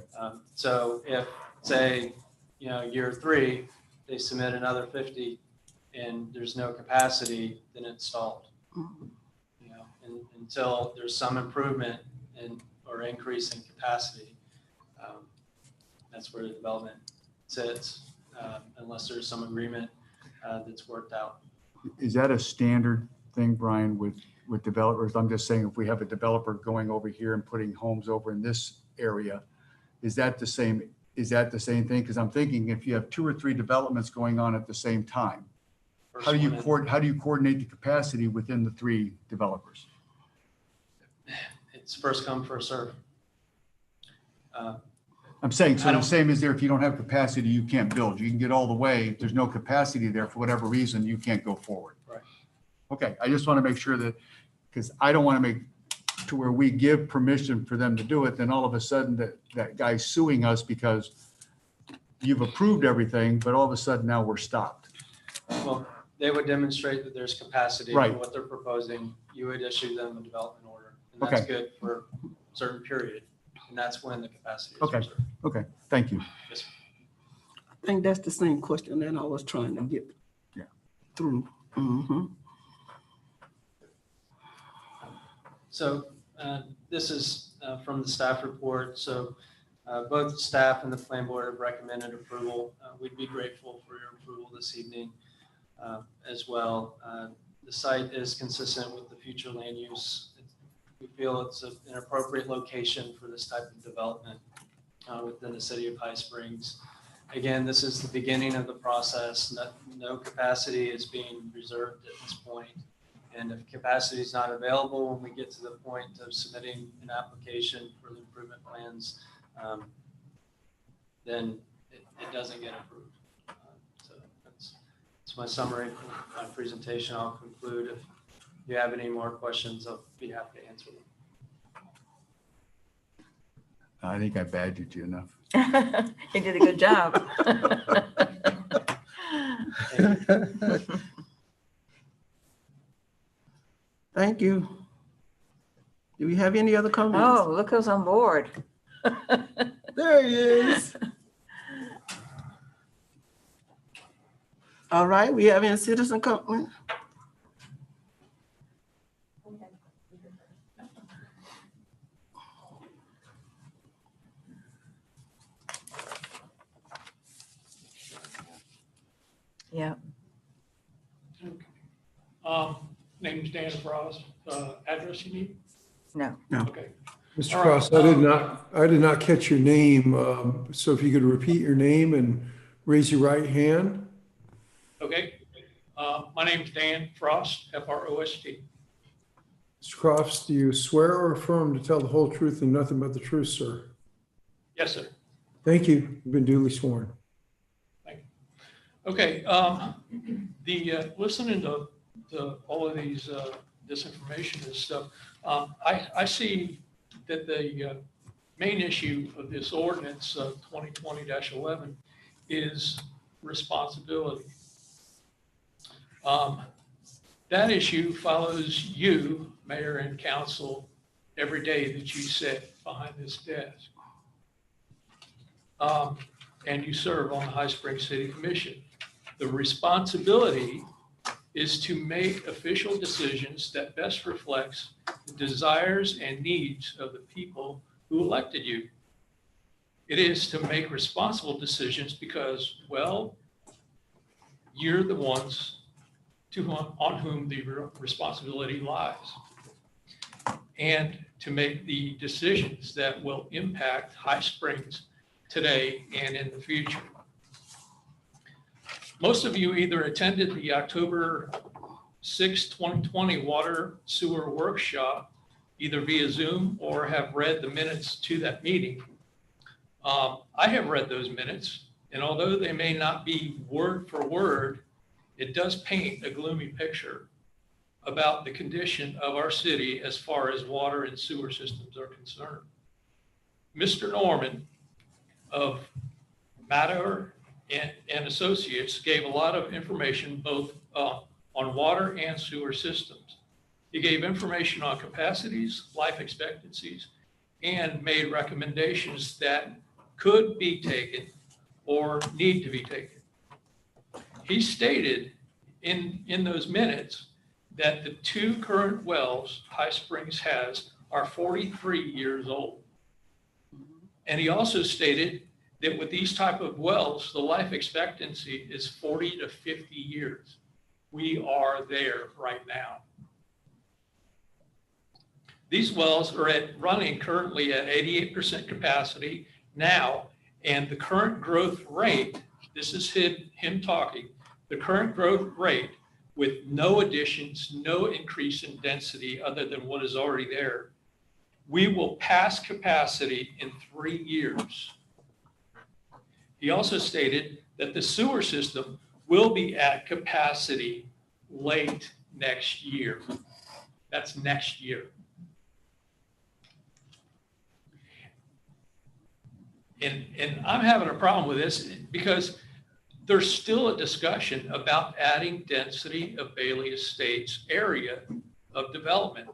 So if, say, year 3, they submit another 50 and there's no capacity, then it's stalled. Until there's some improvement or increase in capacity, that's where the development sits, unless there's some agreement that's worked out. Is that a standard thing, Brian, with developers? I'm just saying, if we have a developer going over here and putting homes over in this area, is that the same thing? Because I'm thinking if you have 2 or 3 developments going on at the same time, how do you coordinate the capacity within the 3 developers? It's first come, first serve. I'm saying, so the same as there, if you don't have capacity, you can't build. You can get all the way. If there's no capacity there for whatever reason, you can't go forward. Right. Okay, I just want to make sure that, because I don't want to make to where we give permission for them to do it, then all of a sudden that guy's suing us because you've approved everything, but all of a sudden now we're stopped. Well, they would demonstrate that there's capacity for Right. what they're proposing. You would issue them a development order, and that's Okay. good for a certain period. And that's when the capacity is Okay. reserved. Okay, thank you. Yes, sir. I think that's the same question that I was trying to get through. Mhm. So this is from the staff report. So both the staff and the plan board have recommended approval. We'd be grateful for your approval this evening as well. The site is consistent with the future land use. We feel it's an appropriate location for this type of development within the city of High Springs. Again, this is the beginning of the process. No capacity is being reserved at this point. And if capacity is not available when we get to the point of submitting an application for the improvement plans, then it doesn't get approved. So that's my summary for my presentation. I'll conclude. If you have any more questions, I'll be happy to answer them. I think I badgered you enough. You did a good job. Thank you. Do we have any other comments? Oh, look who's on board. There he is. All right, we have any citizen comment? Yeah. Name is Dan Frost. Address you need? No. Okay. Mr. All Cross, right, I did not catch your name. So if you could repeat your name and raise your right hand. Okay. My name is Dan Frost, F-R-O-S-T. Mr. Crofts, do you swear or affirm to tell the whole truth and nothing but the truth, sir? Yes, sir. Thank you. You've been duly sworn. Okay. Listening to all of these this information and stuff, I see that the main issue of this ordinance 2020-11 is responsibility. That issue follows you, mayor and council, every day that you sit behind this desk. And you serve on the High Springs City Commission. The responsibility is to make official decisions that best reflects the desires and needs of the people who elected you. It is to make responsible decisions because, well, you're the ones on whom the responsibility lies. And to make the decisions that will impact High Springs today and in the future. Most of you either attended the October 6, 2020 water sewer workshop, either via Zoom or have read the minutes to that meeting. I have read those minutes, and although they may not be word for word, it does paint a gloomy picture about the condition of our city as far as water and sewer systems are concerned. Mr. Norman of Matter and Associates gave a lot of information both on water and sewer systems. He gave information on capacities, life expectancies, and made recommendations that could be taken or need to be taken. He stated in those minutes that the 2 current wells High Springs has are 43 years old. And he also stated that with these type of wells, the life expectancy is 40 to 50 years. We are there right now. These wells are running currently at 88% capacity now, and the current growth rate, this is him talking, the current growth rate with no additions, no increase in density other than what is already there, we will pass capacity in 3 years. He also stated that the sewer system will be at capacity late next year. That's next year. And I'm having a problem with this because there's still a discussion about adding density of Bailey Estates area of development.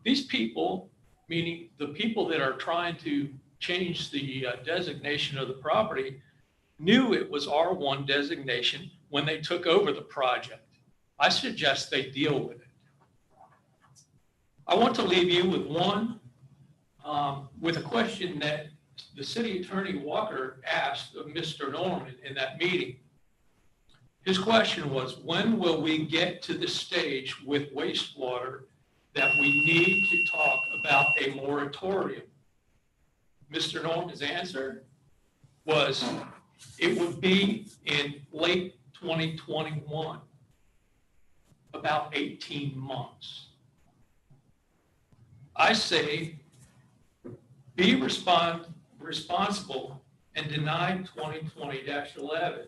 These people, meaning the people that are trying to change the designation of the property, knew it was R1 designation when they took over the project. I suggest they deal with it. I want to leave you with with a question that the City Attorney Walker asked of Mr. Norman in that meeting. His question was, when will we get to the stage with wastewater that we need to talk about a moratorium? Mr. Norman's answer was, it would be in late 2021, about 18 months. I say, be responsible and deny 2020-11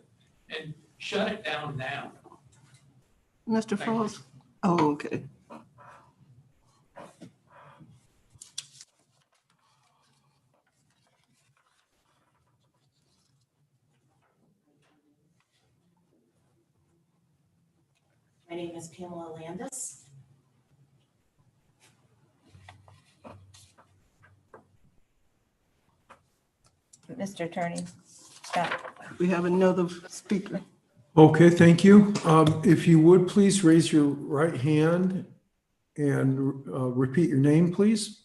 and shut it down now. Mr. Thank you. Frost? Oh, okay. My name is Pamela Landis. Mr. Attorney Scott. We have another speaker. Okay, thank you. If you would please raise your right hand and repeat your name, please.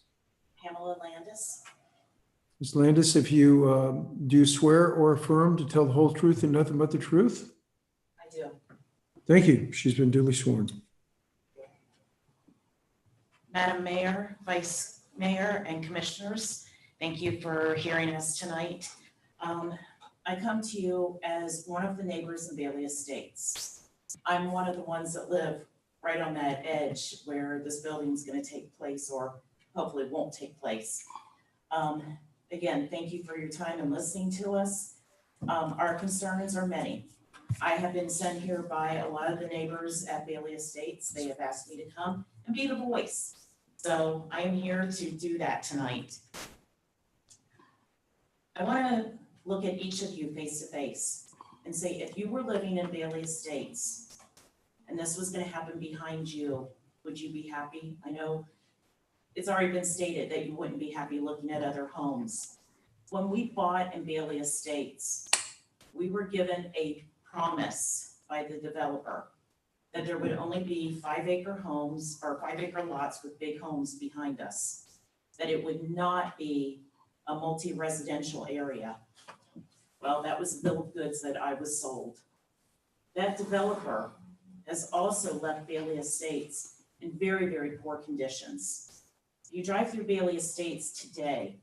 Pamela Landis. Ms. Landis, if you do swear or affirm to tell the whole truth and nothing but the truth? I do. Thank you. She's been duly sworn. Madam Mayor, Vice Mayor, and Commissioners, thank you for hearing us tonight. I come to you as one of the neighbors in Bailey Estates. I'm one of the ones that live right on that edge where this building is going to take place, or hopefully won't take place. Again, thank you for your time and listening to us. Our concerns are many. I have been sent here by a lot of the neighbors at Bailey Estates. They have asked me to come and be the voice. So I am here to do that tonight. I want to look at each of you face to face and say, if you were living in Bailey Estates and this was going to happen behind you, would you be happy? I know it's already been stated that you wouldn't be happy looking at other homes. When we bought in Bailey Estates, we were given a promise by the developer that there would only be 5-acre homes or 5-acre lots with big homes behind us, that it would not be a multi-residential area. Well, that was the bill of goods that I was sold. That developer has also left Bailey Estates in very, very poor conditions. If you drive through Bailey Estates today,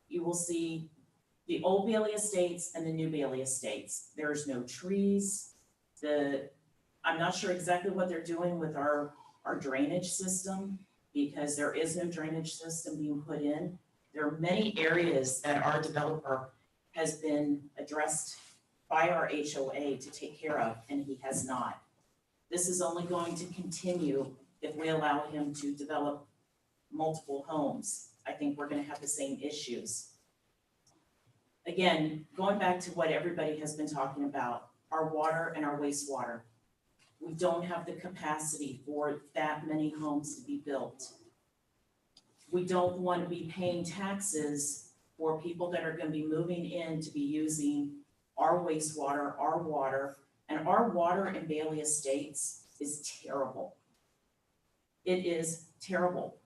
you will see the old Bailey Estates and the new Bailey Estates. There's no trees. I'm not sure exactly what they're doing with our drainage system, because there is no drainage system being put in. There are many areas that our developer has been addressed by our HOA to take care of, and he has not. This is only going to continue if we allow him to develop multiple homes. I think we're gonna have the same issues. Again, going back to what everybody has been talking about, our water and our wastewater. We don't have the capacity for that many homes to be built. We don't want to be paying taxes for people that are going to be moving in to be using our wastewater, our water, and our water in Bailey Estates is terrible. It is terrible.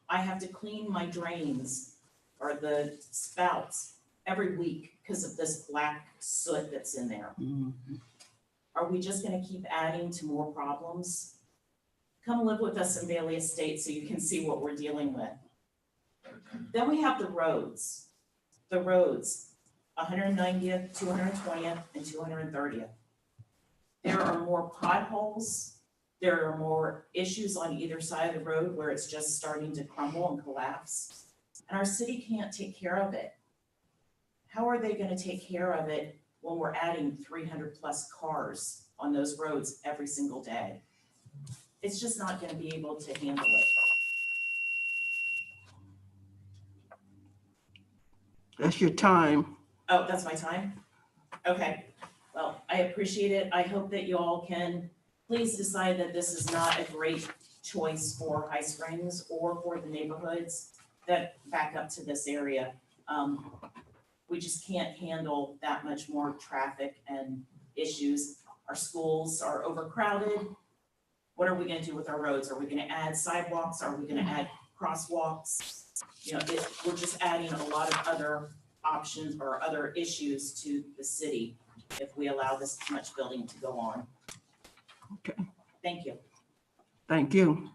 I have to clean my drains or the spouts every week because of this black soot that's in there. Are we just gonna keep adding to more problems? Come live with us in Bailey Estates so you can see what we're dealing with. Then we have the roads. The roads, 190th, 220th, and 230th. There are more potholes. There are more issues on either side of the road where it's just starting to crumble and collapse. And our city can't take care of it. How are they gonna take care of it when we're adding 300+ cars on those roads every single day? It's just not gonna be able to handle it. That's your time. Oh, that's my time? Okay, well, I appreciate it. I hope that you all can please decide that this is not a great choice for High Springs or for the neighborhoods that back up to this area. We just can't handle that much more traffic and issues. Our schools are overcrowded. What are we gonna do with our roads? Are we gonna add sidewalks? Are we gonna add crosswalks? You know, we're just adding a lot of other options or other issues to the city if we allow this much building to go on. Okay. Thank you. Thank you.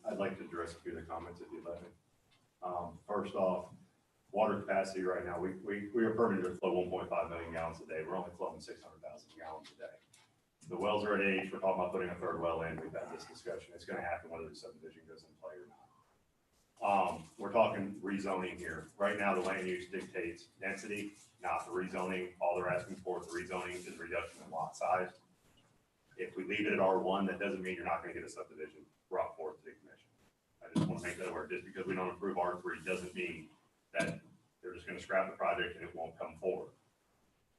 I'd like to address a few of the comments if you'd let me. First off, water capacity right now, we are permitted to flow 1.5 million gallons a day. We're only flowing 600,000 gallons a day. The wells are at age, we're talking about putting a third well in. We've had this discussion. It's gonna happen whether the subdivision goes in play or not. We're talking rezoning here. Right now, the land use dictates density, not the rezoning. All they're asking for with the rezoning is reduction in lot size. If we leave it at R1, that doesn't mean you're not gonna get a subdivision brought forth to the commission. I just want to make that aware. Just because we don't approve R3 doesn't mean that they're just going to scrap the project and it won't come forward.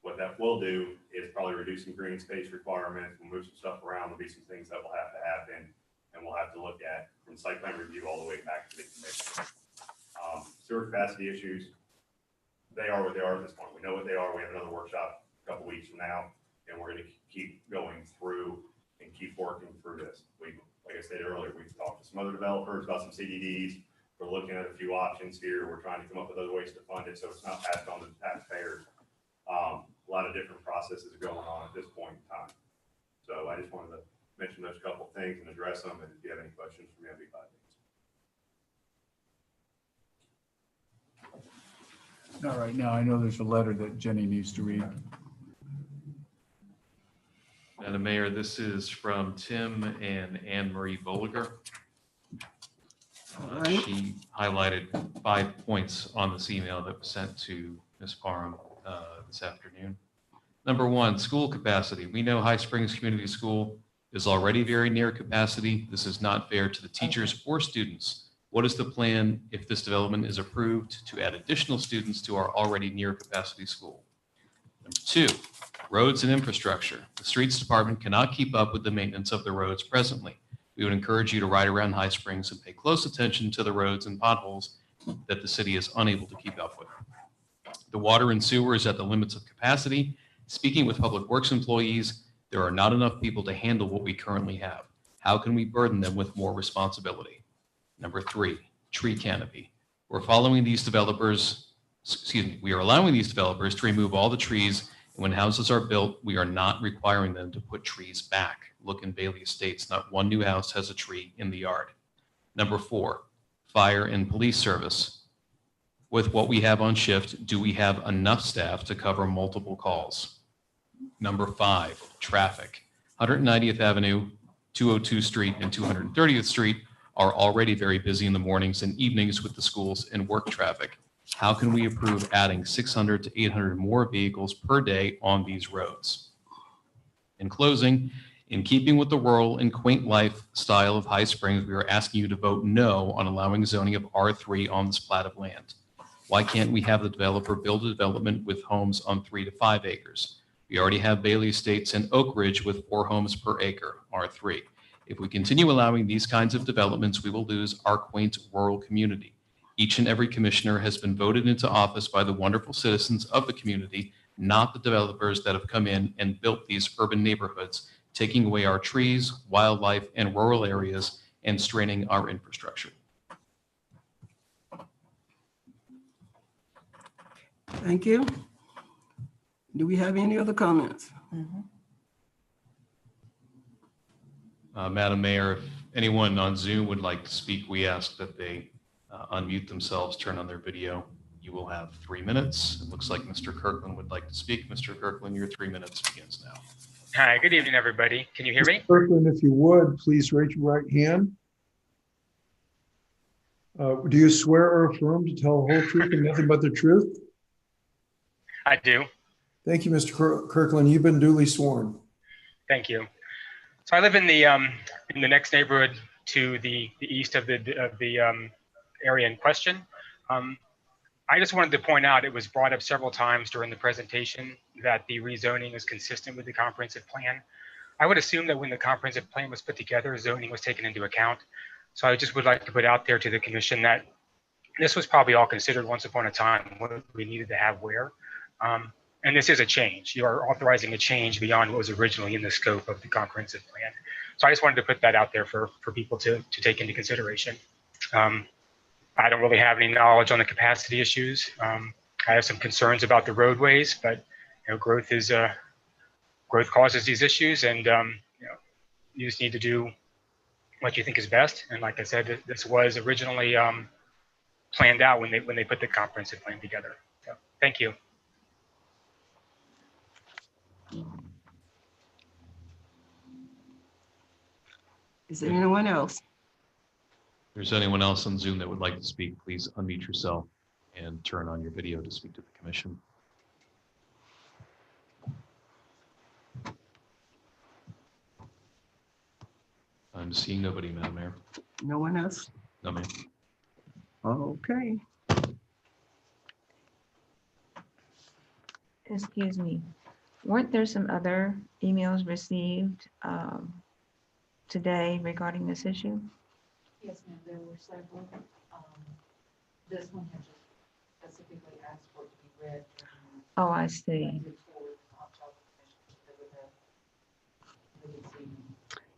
What that will do is probably reduce some green space requirements. We'll move some stuff around. There'll be some things that will have to happen, and we'll have to look at from site plan review all the way back to the commission. Sewer capacity issues, they are what they are at this point. We know what they are. We have another workshop a couple weeks from now, and we're going to keep going through and keep working through this. Like I said earlier, we've talked to some other developers about some CDDs. We're looking at a few options here. We're trying to come up with other ways to fund it so it's not passed on to the taxpayers. A lot of different processes are going on at this point in time. So I just wanted to mention those couple things and address them. And if you have any questions for me, I'll be glad to answer. Not right now. I know there's a letter that Jenny needs to read. Madam Mayor, this is from Tim and Anne Marie Bolliger. All right. She highlighted 5 points on this email that was sent to Ms. Parham this afternoon. Number 1, school capacity. We know High Springs Community School is already very near capacity. This is not fair to the teachers or students. What is the plan if this development is approved to add additional students to our already near capacity school? Number 2, roads and infrastructure. The streets department cannot keep up with the maintenance of the roads presently. We would encourage you to ride around High Springs and pay close attention to the roads and potholes that the city is unable to keep up with. The water and sewer is at the limits of capacity. Speaking with public works employees, there are not enough people to handle what we currently have. How can we burden them with more responsibility? Number 3, tree canopy. We are allowing these developers to remove all the trees, and when houses are built, we are not requiring them to put trees back. Look in Bailey Estates, not one new house has a tree in the yard. Number 4, fire and police service. With what we have on shift, do we have enough staff to cover multiple calls? Number 5, traffic. 190th Avenue, 202 Street, and 230th Street are already very busy in the mornings and evenings with the schools and work traffic. How can we approve adding 600 to 800 more vehicles per day on these roads? In closing, in keeping with the rural and quaint lifestyle of High Springs, we are asking you to vote no on allowing zoning of R3 on this plat of land. Why can't we have the developer build a development with homes on 3 to 5 acres? We already have Bailey Estates and Oak Ridge with 4 homes per acre, R3. If we continue allowing these kinds of developments, we will lose our quaint rural community. Each and every commissioner has been voted into office by the wonderful citizens of the community, not the developers that have come in and built these urban neighborhoods, taking away our trees, wildlife, and rural areas and straining our infrastructure. Thank you. Do we have any other comments? Madam Mayor, if anyone on Zoom would like to speak, we ask that they unmute themselves, turn on their video. You will have 3 minutes. It looks like Mr. Kirkland would like to speak. Mr. Kirkland, your 3 minutes begins now. Hi, good evening, everybody. Can you hear me? Mr. Kirkland, if you would, please raise your right hand. Do you swear or affirm to tell the whole truth and nothing but the truth? I do. Thank you, Mr. Kirkland. You've been duly sworn. Thank you. So I live in the next neighborhood to the east of the area in question. I just wanted to point out, it was brought up several times during the presentation that the rezoning is consistent with the comprehensive plan. I would assume that when the comprehensive plan was put together, zoning was taken into account. So I just would like to put out there to the commission that this was probably all considered once upon a time, what we needed to have where. And this is a change. You are authorizing a change beyond what was originally in the scope of the comprehensive plan. So I just wanted to put that out there for people to take into consideration. I don't really have any knowledge on the capacity issues. I have some concerns about the roadways, but growth causes these issues, and you just need to do what you think is best. And like I said, this was originally planned out when they put the comprehensive plan together. So thank you. Is there anyone else? If there's anyone else on Zoom that would like to speak, please unmute yourself and turn on your video to speak to the commission. I'm seeing nobody, Madam Mayor. No one else? No, ma'am. Okay. Excuse me. Weren't there some other emails received today regarding this issue? Yes, ma'am, there were several. This one had just specifically asked for it to be read. Oh, I see.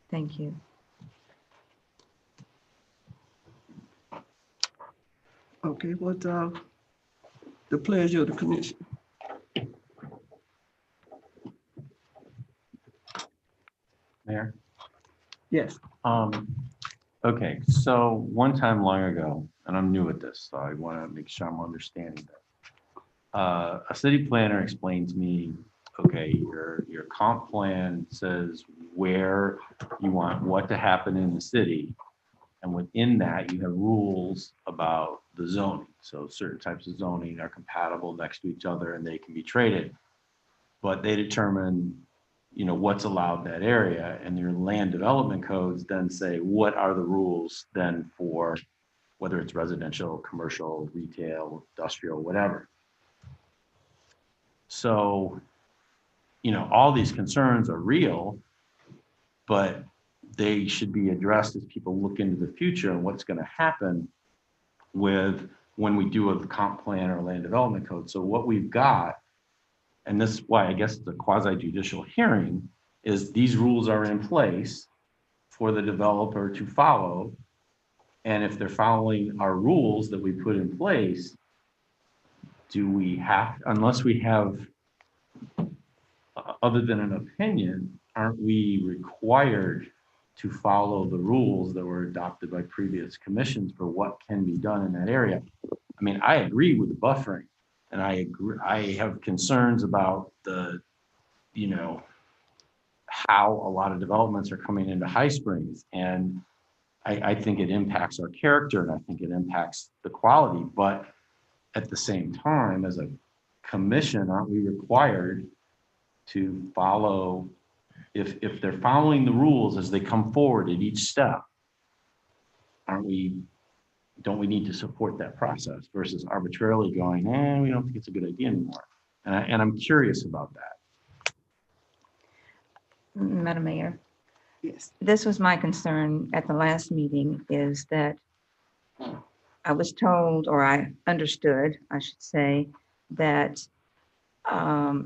Thank you. Okay, what's the pleasure of the commission? Mayor? Yes. Okay, so one time long ago, and I'm new at this, so I want to make sure I'm understanding this. A city planner explained to me, okay, your comp plan says where you want what to happen in the city. And within that, you have rules about the zoning. So certain types of zoning are compatible next to each other and they can be traded. But they determine, what's allowed in that area, and your land development codes then say, what are the rules then for whether it's residential, commercial, retail, industrial, whatever. So, all these concerns are real, but they should be addressed as people look into the future and what's going to happen with when we do a comp plan or land development code. So what we've got, and this is why I guess the quasi judicial hearing, is these rules are in place for the developer to follow. And if they're following our rules that we put in place, do we have, unless we have, other than an opinion, aren't we required to follow the rules that were adopted by previous commissions for what can be done in that area? I mean, I agree with the buffering, and I agree, I have concerns about the, you know, how a lot of developments are coming into High Springs, and I think it impacts our character, and I think it impacts the quality. But at the same time, as a commission, aren't we required to follow, if they're following the rules as they come forward at each step, don't we need to support that process versus arbitrarily going, we don't think it's a good idea anymore? And I'm curious about that. Madam Mayor, Yes. this was my concern at the last meeting, is that I was told, or I understood, I should say, that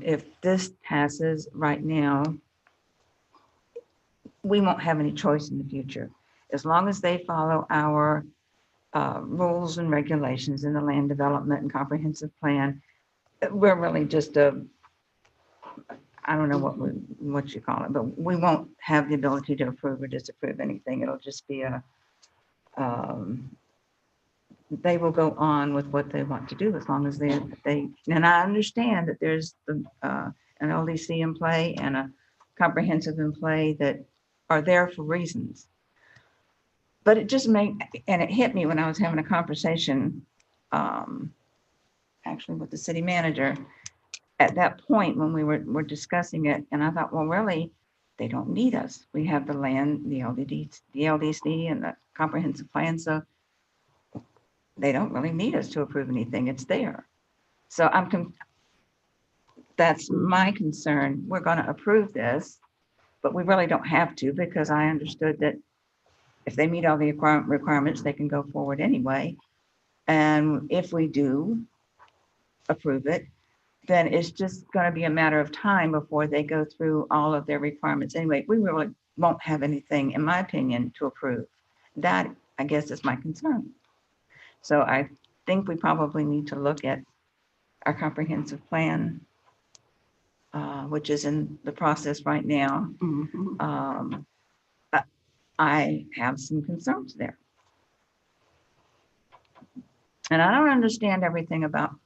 if this passes right now, we won't have any choice in the future. As long as they follow our rules and regulations in the land development and comprehensive plan, we're really just I don't know what you call it, but we won't have the ability to approve or disapprove anything. It'll just be they will go on with what they want to do as long as they, and I understand that there's an LDC in play and a comprehensive in play that are there for reasons. But it just and it hit me when I was having a conversation, actually with the city manager at that point when we were discussing it. And I thought, well, really, they don't need us. We have the land, the LDC and the comprehensive plan. So they don't really need us to approve anything. It's there. So that's my concern. We're going to approve this, but we really don't have to, because I understood that if they meet all the requirements, they can go forward anyway. And if we do approve it, then it's just going to be a matter of time before they go through all of their requirements. Anyway, we really won't have anything, in my opinion, to approve. That, I guess, is my concern. So I think we probably need to look at our comprehensive plan, which is in the process right now. Mm-hmm. I have some concerns there. And I don't understand everything about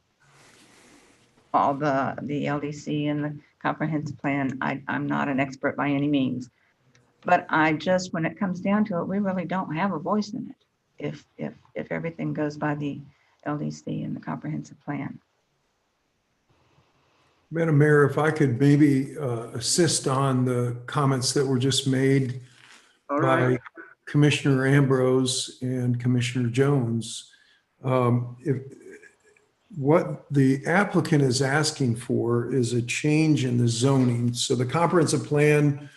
all the LDC and the comprehensive plan. I'm not an expert by any means, but I just, when it comes down to it, we really don't have a voice in it if everything goes by the LDC and the comprehensive plan. Madam Mayor, if I could maybe assist on the comments that were just made by Commissioner Ambrose and Commissioner Jones. What the applicant is asking for is a change in the zoning. So the comprehensive plan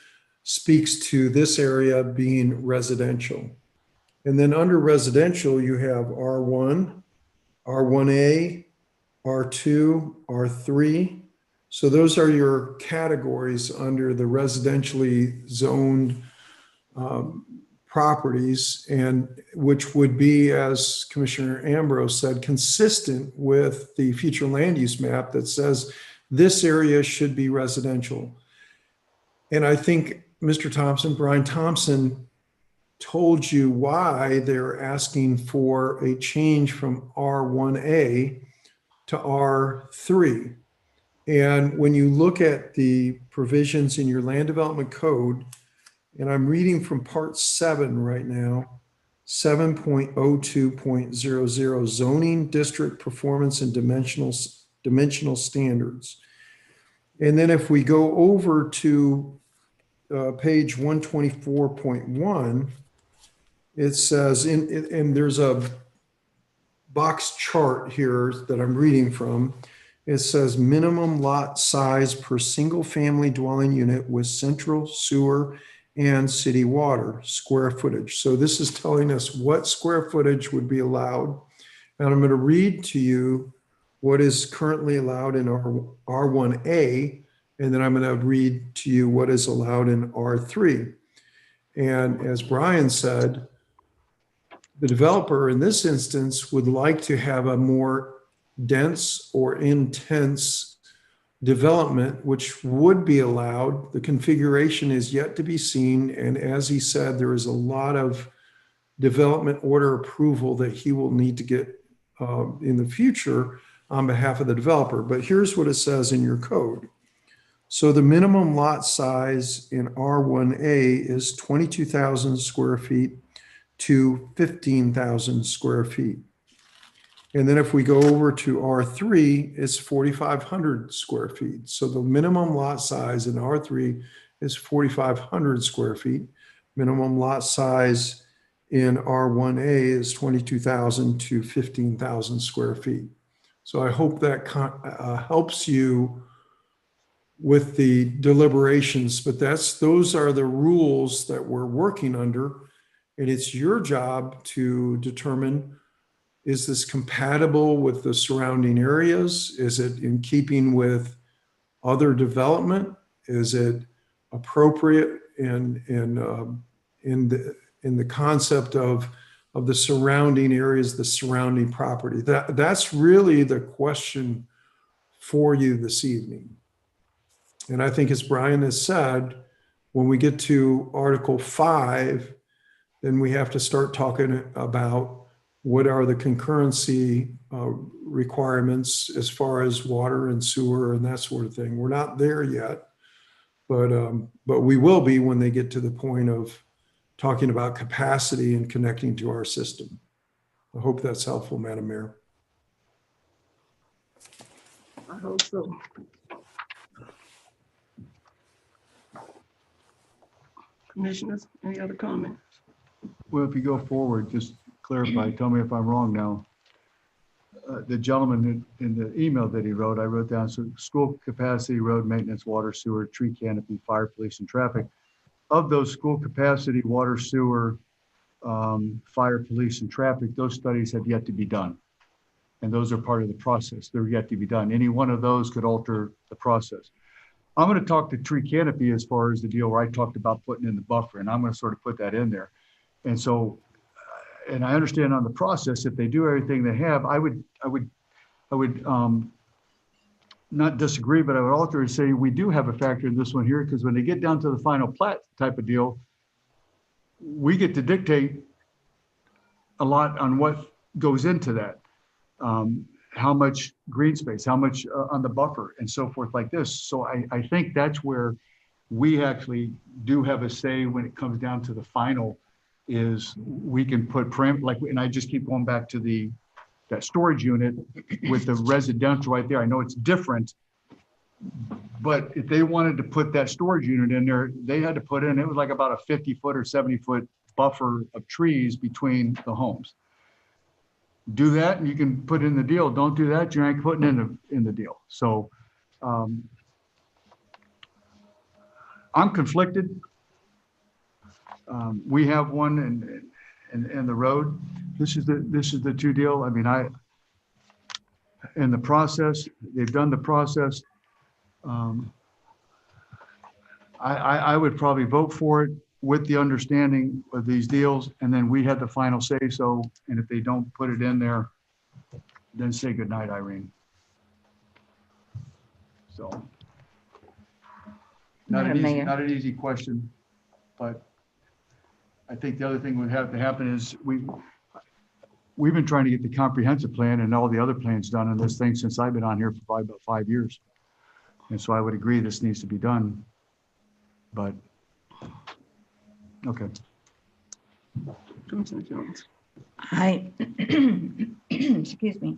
speaks to this area being residential. And then under residential, you have R1, R1A, R2, R3. So those are your categories under the residentially zoned properties, and which would be, as Commissioner Ambrose said, consistent with the future land use map that says this area should be residential. And I think Mr. Thompson, Brian Thompson, told you why they're asking for a change from R1A to R3. And when you look at the provisions in your land development code, and I'm reading from part 7 right now, 7.02.00 zoning district performance and dimensional standards. And then if we go over to page 124.1, it says, and there's a box chart here that I'm reading from. It says minimum lot size per single family dwelling unit with central sewer and city water, square footage. So this is telling us what square footage would be allowed And I'm going to read to you what is currently allowed in R1A, and then I'm going to read to you what is allowed in R3. And as Brian said, the developer in this instance would like to have a more dense or intense development, which would be allowed. The configuration is yet to be seen. And as he said, there is a lot of development order approval that he will need to get in the future on behalf of the developer. But here's what it says in your code. So the minimum lot size in R1A is 22,000 square feet to 15,000 square feet. And then if we go over to R3, it's 4,500 square feet. So the minimum lot size in R3 is 4,500 square feet. Minimum lot size in R1A is 22,000 to 15,000 square feet. So I hope that helps you with the deliberations, but those are the rules that we're working under. And it's your job to determine, is this compatible with the surrounding areas? Is it in keeping with other development? Is it appropriate in the concept of the surrounding areas, the surrounding property? That's really the question for you this evening. And I think, as Brian has said, when we get to Article 5, then we have to start talking about what are the concurrency requirements as far as water and sewer and that sort of thing. We're not there yet, but we will be when they get to the point of talking about capacity and connecting to our system. I hope that's helpful, Madam Mayor. I hope so. Commissioners, any other comments? Well, if you go forward, just clarify, tell me if I'm wrong now. The gentleman in the email that he wrote, I wrote down, so school capacity, road maintenance, water, sewer, tree canopy, fire, police, and traffic. Of those school capacity, water, sewer, fire, police, and traffic, those studies have yet to be done. And those are part of the process. They're yet to be done. Any one of those could alter the process. I'm going to talk to tree canopy as far as the deal where I talked about putting in the buffer, and I'm going to sort of put that in there. And so, and I understand on the process, if they do everything they have, I would not disagree, but I would also say we do have a factor in this one here, because when they get down to the final plat type of deal, we get to dictate a lot on what goes into that. How much green space, how much on the buffer and so forth like this. So I think that's where we actually do have a say when it comes down to the final, is we can put and I just keep going back to that storage unit with the residential right there. I know it's different, but if they wanted to put that storage unit in there, they had to put in, it was like about a 50-foot or 70-foot buffer of trees between the homes. Do that and you can put in the deal. Don't do that, you ain't putting in the deal. So I'm conflicted. We have one in the road. This is the two deal. I mean, in the process, they've done the process. I would probably vote for it with the understanding of these deals, and then we had the final say so. And if they don't put it in there, then say goodnight, Irene. So not an easy question, but I think the other thing would have to happen is we've been trying to get the comprehensive plan and all the other plans done on this thing since I've been on here for probably about 5 years. And so I would agree this needs to be done, but okay. Commissioner Jones. Excuse me.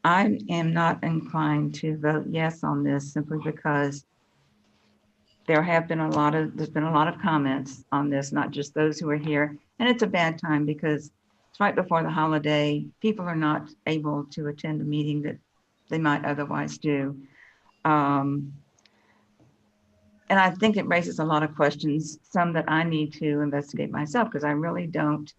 I am not inclined to vote yes on this simply because there's been a lot of comments on this, not just those who are here. And it's a bad time because it's right before the holiday. People are not able to attend a meeting that they might otherwise do. And I think it raises a lot of questions, some that I need to investigate myself, because I really don't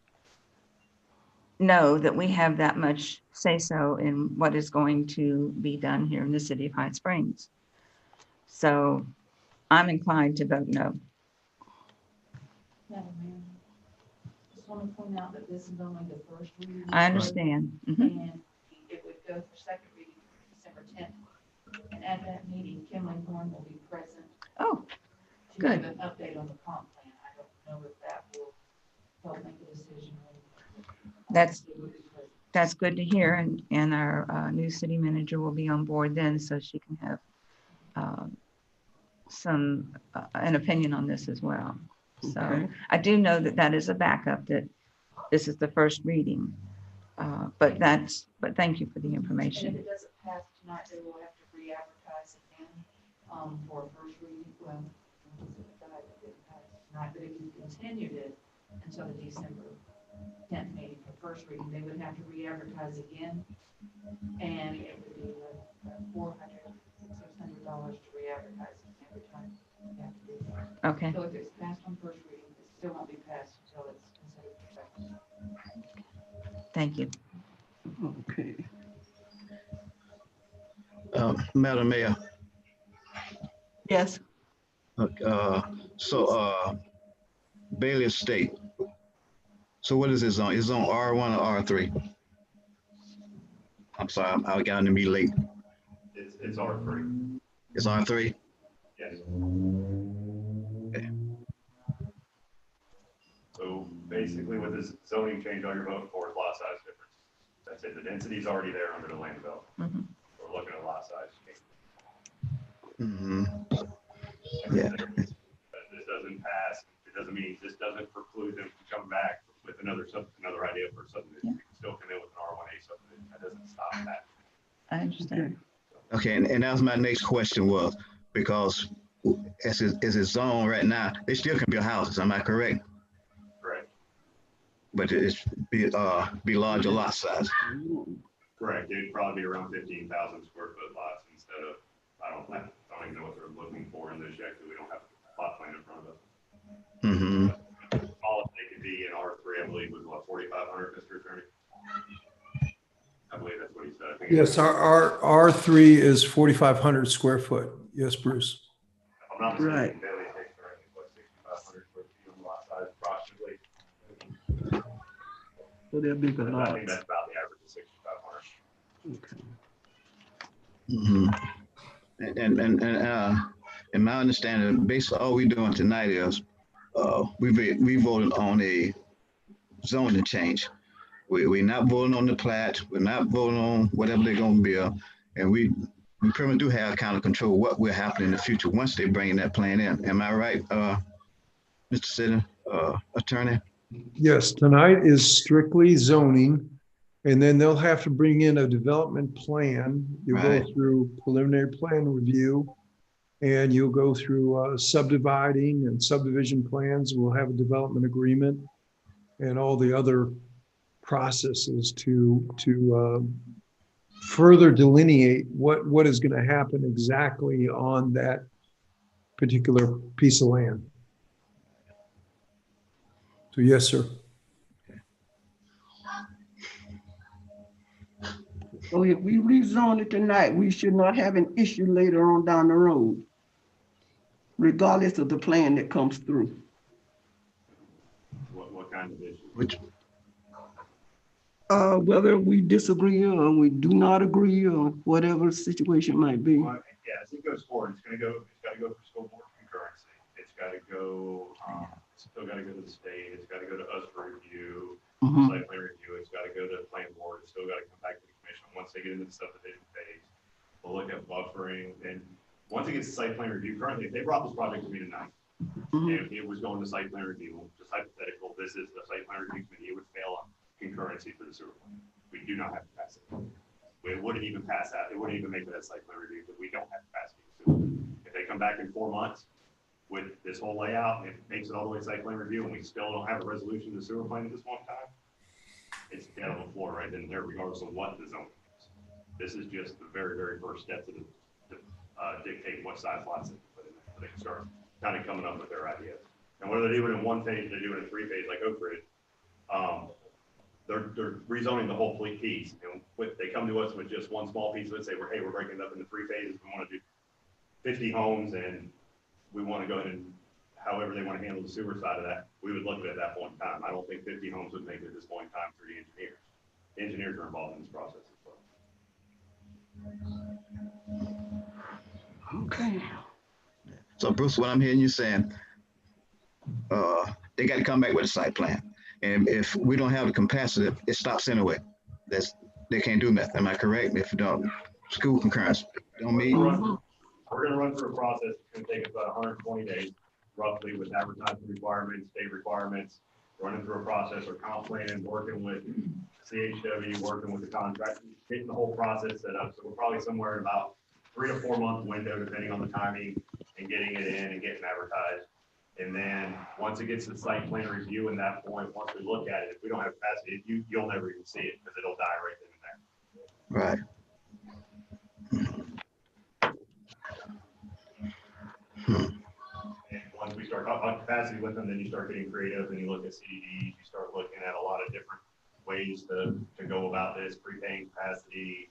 know that we have that much say-so in what is going to be done here in the city of High Springs. So I'm inclined to vote no. Madam Mayor, just want to point out that this is only the first reading. I understand. Mhm. And it would go for second reading December 10th. And at that meeting, Kim Horn will be present Oh, to good. give an update on the comp plan. I don't know if that will help make a decision. That's good to hear, and our new city manager will be on board then, so she can have an opinion on this as well. So Okay. I do know that that is a backup, that this is the first reading. But thank you for the And if information. it doesn't pass tonight, they will have to re-advertise again for a first reading. Well, it didn't pass tonight, but if you continued it until the December 10th meeting for first reading, they would have to re-advertise again. And it would be $400, $600 to re-advertise it every time you have to do that. Okay, So if it's passed on first reading, it still won't be passed until it's considered for second. thank you. Okay. Madam Mayor, Yes. Bailey Estate. So what is it on? Is it on R1 or R3? I'm sorry, I got to be late. It's R3. It's R3? Yes. Okay. So basically with this zoning change, all you're voting for is lot size difference. That's it. The density's already there under the land development. Mhm. We're looking at lot size change. Mm-hmm. Yeah. If this doesn't pass, it doesn't mean, this doesn't preclude them from coming back with another idea for subdivision. You can still come in with an R1A subdivision. That doesn't stop that. I understand. Okay, and that was my next question was, because as it's zoned right now, they still can build houses, am I correct? Correct. But it's be larger lot size. Correct. It'd probably be around 15,000 square foot lots instead of, I don't even know what they're looking for in this yet, because we don't have a plot plan in front of us. Mm-hmm. All they could be in R3, I believe, was what, 4,500, Mr. Attorney? I believe that's what he said. I think Yes, our R3 is 4,500 square foot. Yes, Bruce. if I'm not mistaken, Right. Bailey takes correctly, what, 6,500 square feet on lot size approximately. So they're bigger I think lots. that's about the average of 6,500. Okay. Mm-hmm. And in my understanding, basically all we're doing tonight is we voted on a zoning change. We're not voting on the plat. We're not voting on whatever they're going to build, and we pretty much do have kind of control what will happen in the future once they bring that plan in. Am I right, Mr. City Attorney? Yes, tonight is strictly zoning, and then they'll have to bring in a development plan. You'll go Right. through preliminary plan review, and you'll go through subdividing and subdivision plans. We'll have a development agreement and all the other processes to further delineate what is going to happen exactly on that particular piece of land. So yes, sir. So if we rezone it tonight, we should not have an issue later on down the road, regardless of the plan that comes through. What kind of issue? Which Whether we disagree or we do not agree or whatever the situation might be. Well, yeah, as it goes forward, it's got to go for school board concurrency. It's got to go, it's still got to go to the state. It's got to go to us for review, Mhm. site plan review. It's got to go to the plan board. It's still got to come back to the commission. Once they get into the subdivision phase, we'll look at buffering. And once it gets to site plan review, currently, if they brought this project to me tonight, Mhm. and it was going to site plan review, just hypothetical, this is the site plan review committee, it would fail on concurrency for the sewer plant. We do not have to pass it. It wouldn't even pass that. It wouldn't even make that site plan review because we don't have to pass it. If they come back in 4 months with this whole layout and it makes it all the way to site plan review and we still don't have a resolution to the sewer plant at this one time, it's dead on the floor right then and there, regardless of what the zone is. This is just the very, very first step to dictate what size lots they put in there. So they can start kind of coming up with their ideas. And whether they do it in one phase, they do it in 3 phases like Oak Ridge, they're rezoning the whole piece. And they come to us with just one small piece of it, say, hey, we're breaking it up into 3 phases. We want to do 50 homes and we want to go ahead and however they want to handle the sewer side of that, we would look at it at that point in time. I don't think 50 homes would make it at this point in time through the engineers. The engineers are involved in this process as well. Okay. So Bruce, what I'm hearing you saying, they got to come back with a site plan. And if we don't have the capacity, it stops anyway. They can't do nothing. Am I correct? If you don't, school concurrence don't meet. We're going to run through a process. It's going to take us about 120 days, roughly, with advertising requirements, state requirements, running through a process or comp planning, working with CHW, working with the contractor, getting the whole process set up. So we're probably somewhere in about 3 to 4 month window, depending on the timing, and getting it in and getting advertised. And then once it gets to the site plan review, and that point, once we look at it, if we don't have capacity, you'll never even see it because it'll die right then and there. Right. And once we start talking about capacity with them, then you start getting creative and you look at CDDs, you start looking at a lot of different ways to go about this, prepaying capacity.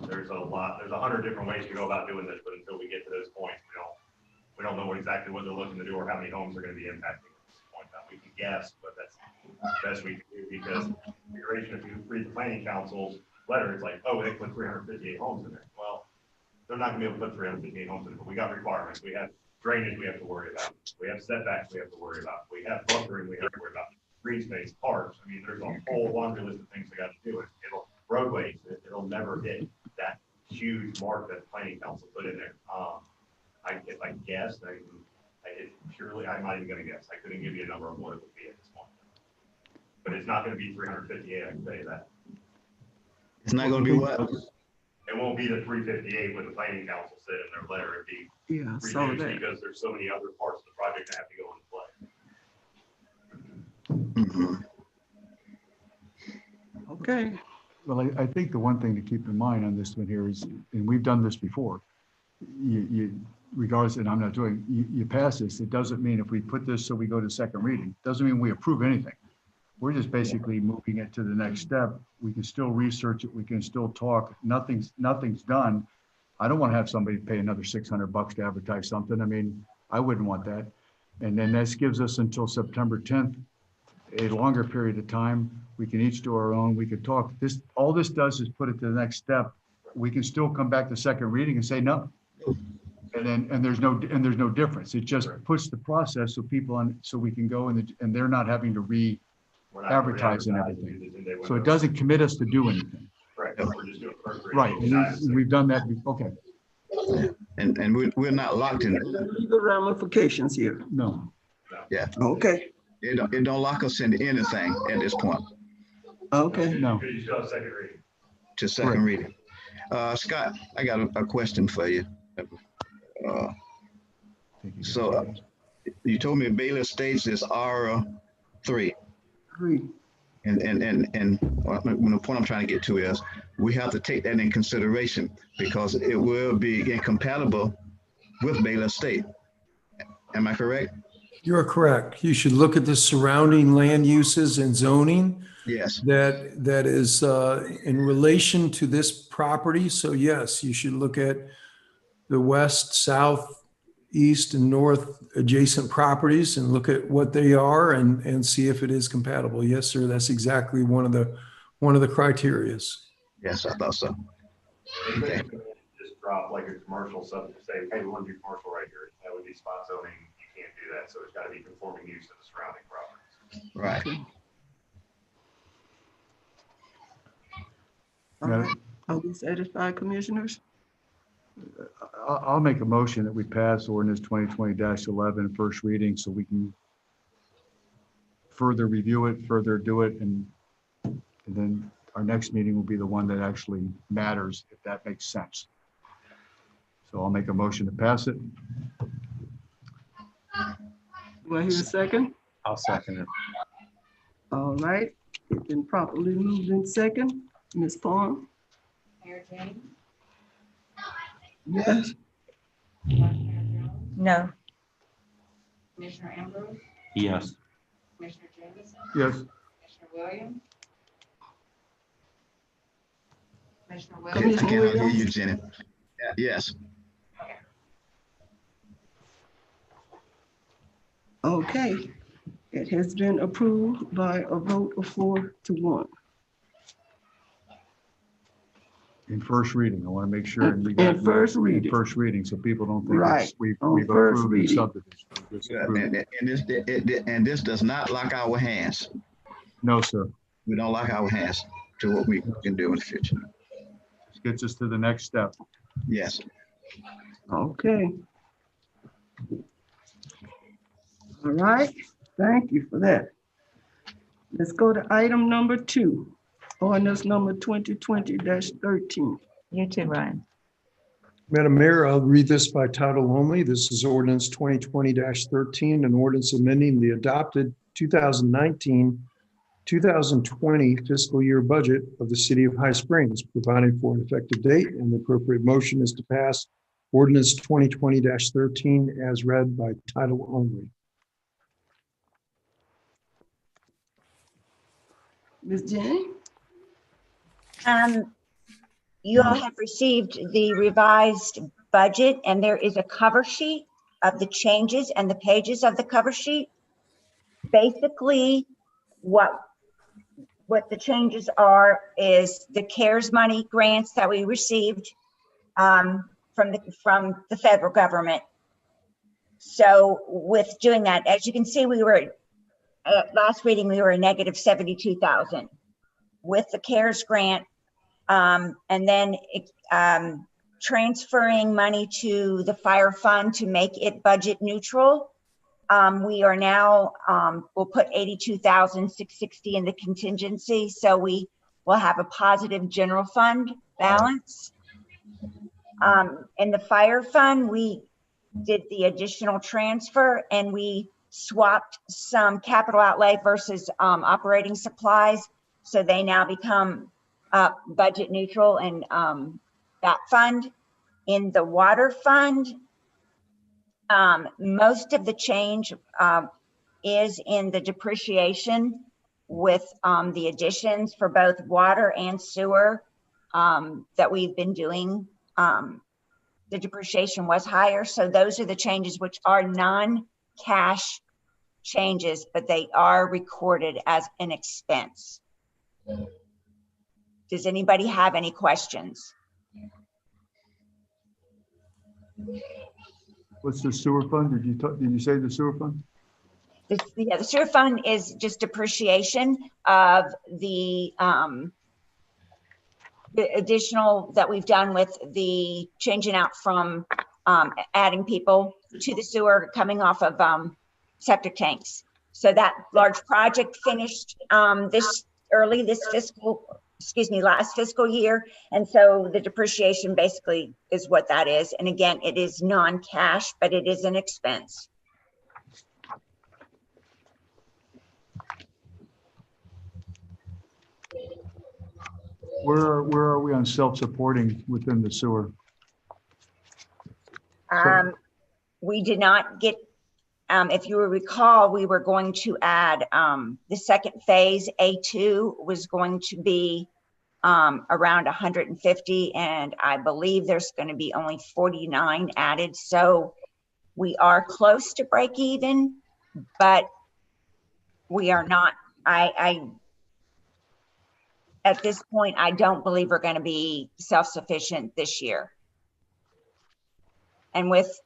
There's 100 different ways to go about doing this, but until we get to those points, we don't know exactly what they're looking to do or how many homes are going to be impacting at this point in time. We can guess, but that's the best we can do because if you read the planning council's letter, it's like, oh, they put 358 homes in there. Well, they're not going to be able to put 358 homes in there, but we got requirements. We have drainage we have to worry about. We have setbacks we have to worry about. We have buffering we have to worry about. Green space, parks. I mean, there's a whole laundry list of things we got to do. Roadways, it'll never hit that huge mark that the planning council put in there. If I guessed, I'm not even going to guess. I couldn't give you a number of what it would be at this point. But it's not going to be 358, I can tell you that. It's not going to be what? It won't be the 358 when the planning council said in their letter. It'd be reduced because there's so many other parts of the project that have to go into play. Mm-hmm. Okay. Well, I think the one thing to keep in mind on this one here is, and we've done this before, you regardless, and I'm not doing, you pass this, it doesn't mean if we put this so we go to second reading, doesn't mean we approve anything. We're just basically moving it to the next step. We can still research it. We can still talk. Nothing's done. I don't want to have somebody pay another $600 to advertise something. I mean, I wouldn't want that. And then this gives us until September 10th, a longer period of time. We can each do our own. We could talk. All this does is put it to the next step. We can still come back to second reading and say no. And there's no difference. It just puts the process so so we can go and they're not having to re-advertise and everything. So it doesn't commit us to do anything. Right. We're just doing first reading. Right. And we've done that. Okay. And we're not locked in. Legal ramifications here. No. Yeah. Okay. It don't lock us into anything at this point. Okay. No. Because you still have second reading. To second reading. Scott, I got a question for you. So you told me Baylor Estates is R3. And the point I'm trying to get to is we have to take that in consideration because it will be incompatible with Baylor Estate. Am I correct? You're correct. You should look at the surrounding land uses and zoning. Yes. That is in relation to this property. So yes, you should look at the west, south, east, and north adjacent properties and look at what they are and see if it is compatible. Yes, sir. That's exactly one of the criterias. Yes, I thought so. Okay. Just drop like a commercial stuff to say, hey, we want to do commercial right here. That would be spot zoning. You can't do that. So it's got to be conforming use to the surrounding properties. Right. All right. Are we satisfied, commissioners? I'll make a motion that we pass ordinance 2020-11 first reading so we can further review it, further do it, and then our next meeting will be the one that actually matters, if that makes sense. So I'll make a motion to pass it. Do I hear a second? I'll second it. All right. It's been properly moved in second. Ms. Palm? Mayor James? Yes. Vice Mayor Jones? No. Commissioner Ambrose? Yes. Commissioner Jameson? Yes. Commissioner Williams? Commissioner I Williams? cannot hear you, Jenny. Yes. Okay, it has been approved by a vote of 4-1. In first reading, I want to make sure. and we In got- first reading. In first reading, so people don't think Right, it's, we've on first approved the reading. subdivision. We just approved it. And this does not lock our hands. No, sir. We don't lock our hands to what we can do in the future. This gets us to the next step. Yes. Okay. All right, thank you for that. Let's go to item number 2, ordinance number 2020-13. You too, Ryan. Madam Mayor, I'll read this by title only. This is ordinance 2020-13, an ordinance amending the adopted 2019-2020 fiscal year budget of the city of High Springs, providing for an effective date, and the appropriate motion is to pass ordinance 2020-13 as read by title only. Ms. Jenny? You all have received the revised budget, and there is a cover sheet of the changes and the pages of the cover sheet. Basically, what the changes are is the CARES money grants that we received from the federal government. So with doing that, as you can see, we were at last reading, we were a negative 72,000 with the CARES grant. And then transferring money to the fire fund to make it budget neutral. We are now, we'll put 82,660 in the contingency. So we will have a positive general fund balance. In the fire fund, we did the additional transfer and we swapped some capital outlay versus operating supplies. So they now become budget neutral and that fund. In the water fund, most of the change is in the depreciation with the additions for both water and sewer that we've been doing. The depreciation was higher, so those are the changes which are non-cash changes, but they are recorded as an expense. Does anybody have any questions? What's the sewer fund? Did you say the sewer fund? The sewer fund is just depreciation of the additional that we've done with the changing out from adding people to the sewer coming off of septic tanks. So that large project finished last fiscal year. And so the depreciation basically is what that is. And again, it is non-cash, but it is an expense. Where are we on self-supporting within the sewer? We did not get, if you will recall, we were going to add the second phase, A2 was going to be around 150, and I believe there's going to be only 49 added. So we are close to break even, but we are not, at this point, I don't believe we're going to be self-sufficient this year. And with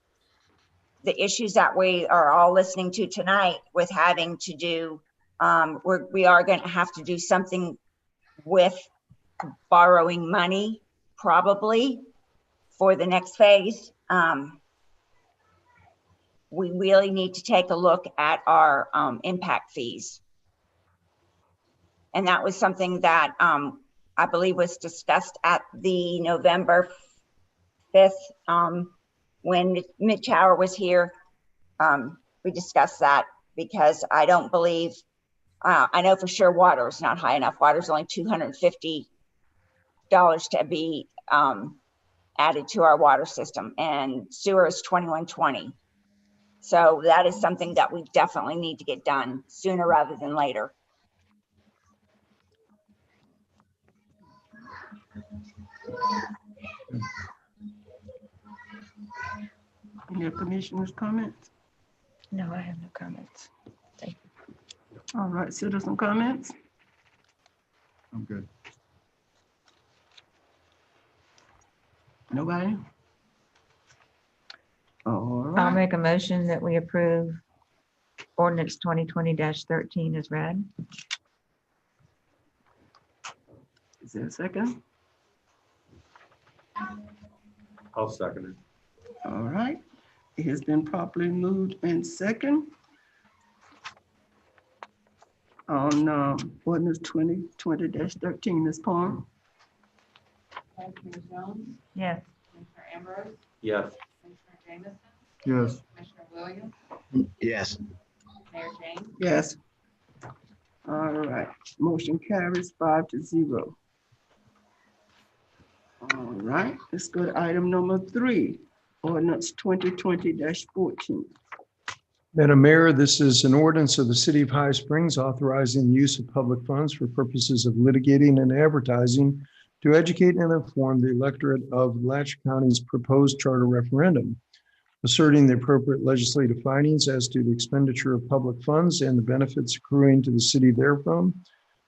the issues that we are all listening to tonight with having to do, we are going to have to do something with borrowing money, probably for the next phase. We really need to take a look at our impact fees. And that was something that I believe was discussed at the November 5th, when Mitch Hauer was here. We discussed that because I don't believe, I know for sure water is not high enough. Water is only $250 to be added to our water system, and sewer is $21.20. So that is something that we definitely need to get done sooner rather than later. Any commissioners' comments? No, I have no comments. All right, citizen comments? I'm good. Nobody? All I'll right, make a motion that we approve ordinance 2020-13 as read. is there a second? I'll second it. All right, it has been properly moved and second on ordinance 2020-13, Ms. Palmer? Commissioner Jones, Yes. Commissioner Ambrose, Yes. Commissioner Jameson, Yes. Commissioner Williams, Yes. Mayor James. Yes. All right, motion carries 5-0. All right, let's go to item number 3, ordinance 2020-14. Madam Mayor, this is an ordinance of the City of High Springs authorizing the use of public funds for purposes of litigating and advertising to educate and inform the electorate of Alachua County's proposed charter referendum, asserting the appropriate legislative findings as to the expenditure of public funds and the benefits accruing to the city therefrom,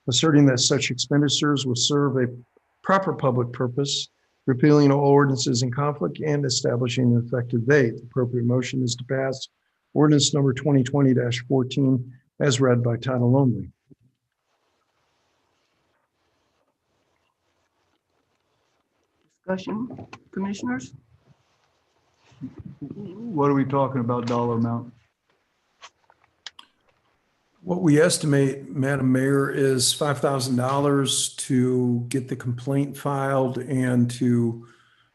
asserting that such expenditures will serve a proper public purpose, repealing all ordinances in conflict, and establishing an effective date. The appropriate motion is to pass ordinance number 2020-14 as read by title only. Discussion, commissioners? What are we talking about dollar amount? What we estimate, Madam Mayor, is $5,000 to get the complaint filed and to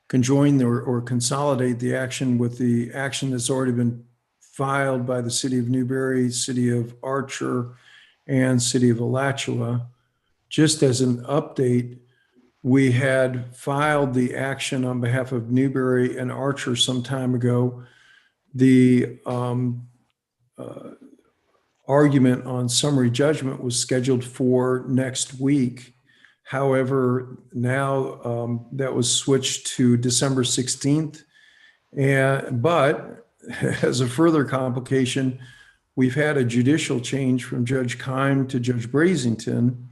conjoin or consolidate the action with the action that's already been filed by the City of Newberry, City of Archer, and City of Alachua. Just as an update, we had filed the action on behalf of Newberry and Archer some time ago. The argument on summary judgment was scheduled for next week. However, now that was switched to December 16th. But as a further complication, we've had a judicial change from Judge Keim to Judge Brazington.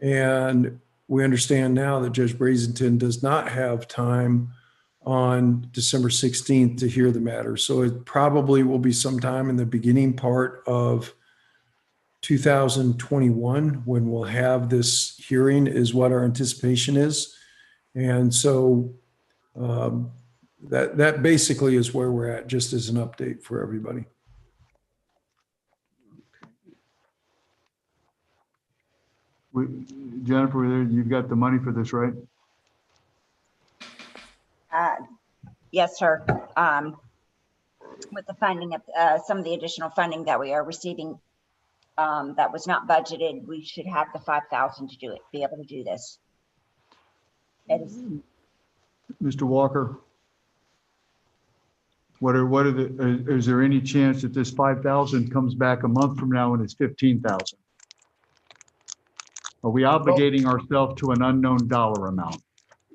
And we understand now that Judge Brazington does not have time on December 16th to hear the matter. So it probably will be sometime in the beginning part of 2021 when we'll have this hearing is what our anticipation is. And so that basically is where we're at, just as an update for everybody. Jennifer, you've got the money for this, right? Yes, sir. With the funding of some of the additional funding that we are receiving that was not budgeted, we should have the 5,000 to do it, be able to do this. It is, Mr. Walker? Is there any chance that this 5,000 comes back a month from now and it's 15,000? Are we obligating ourselves to an unknown dollar amount?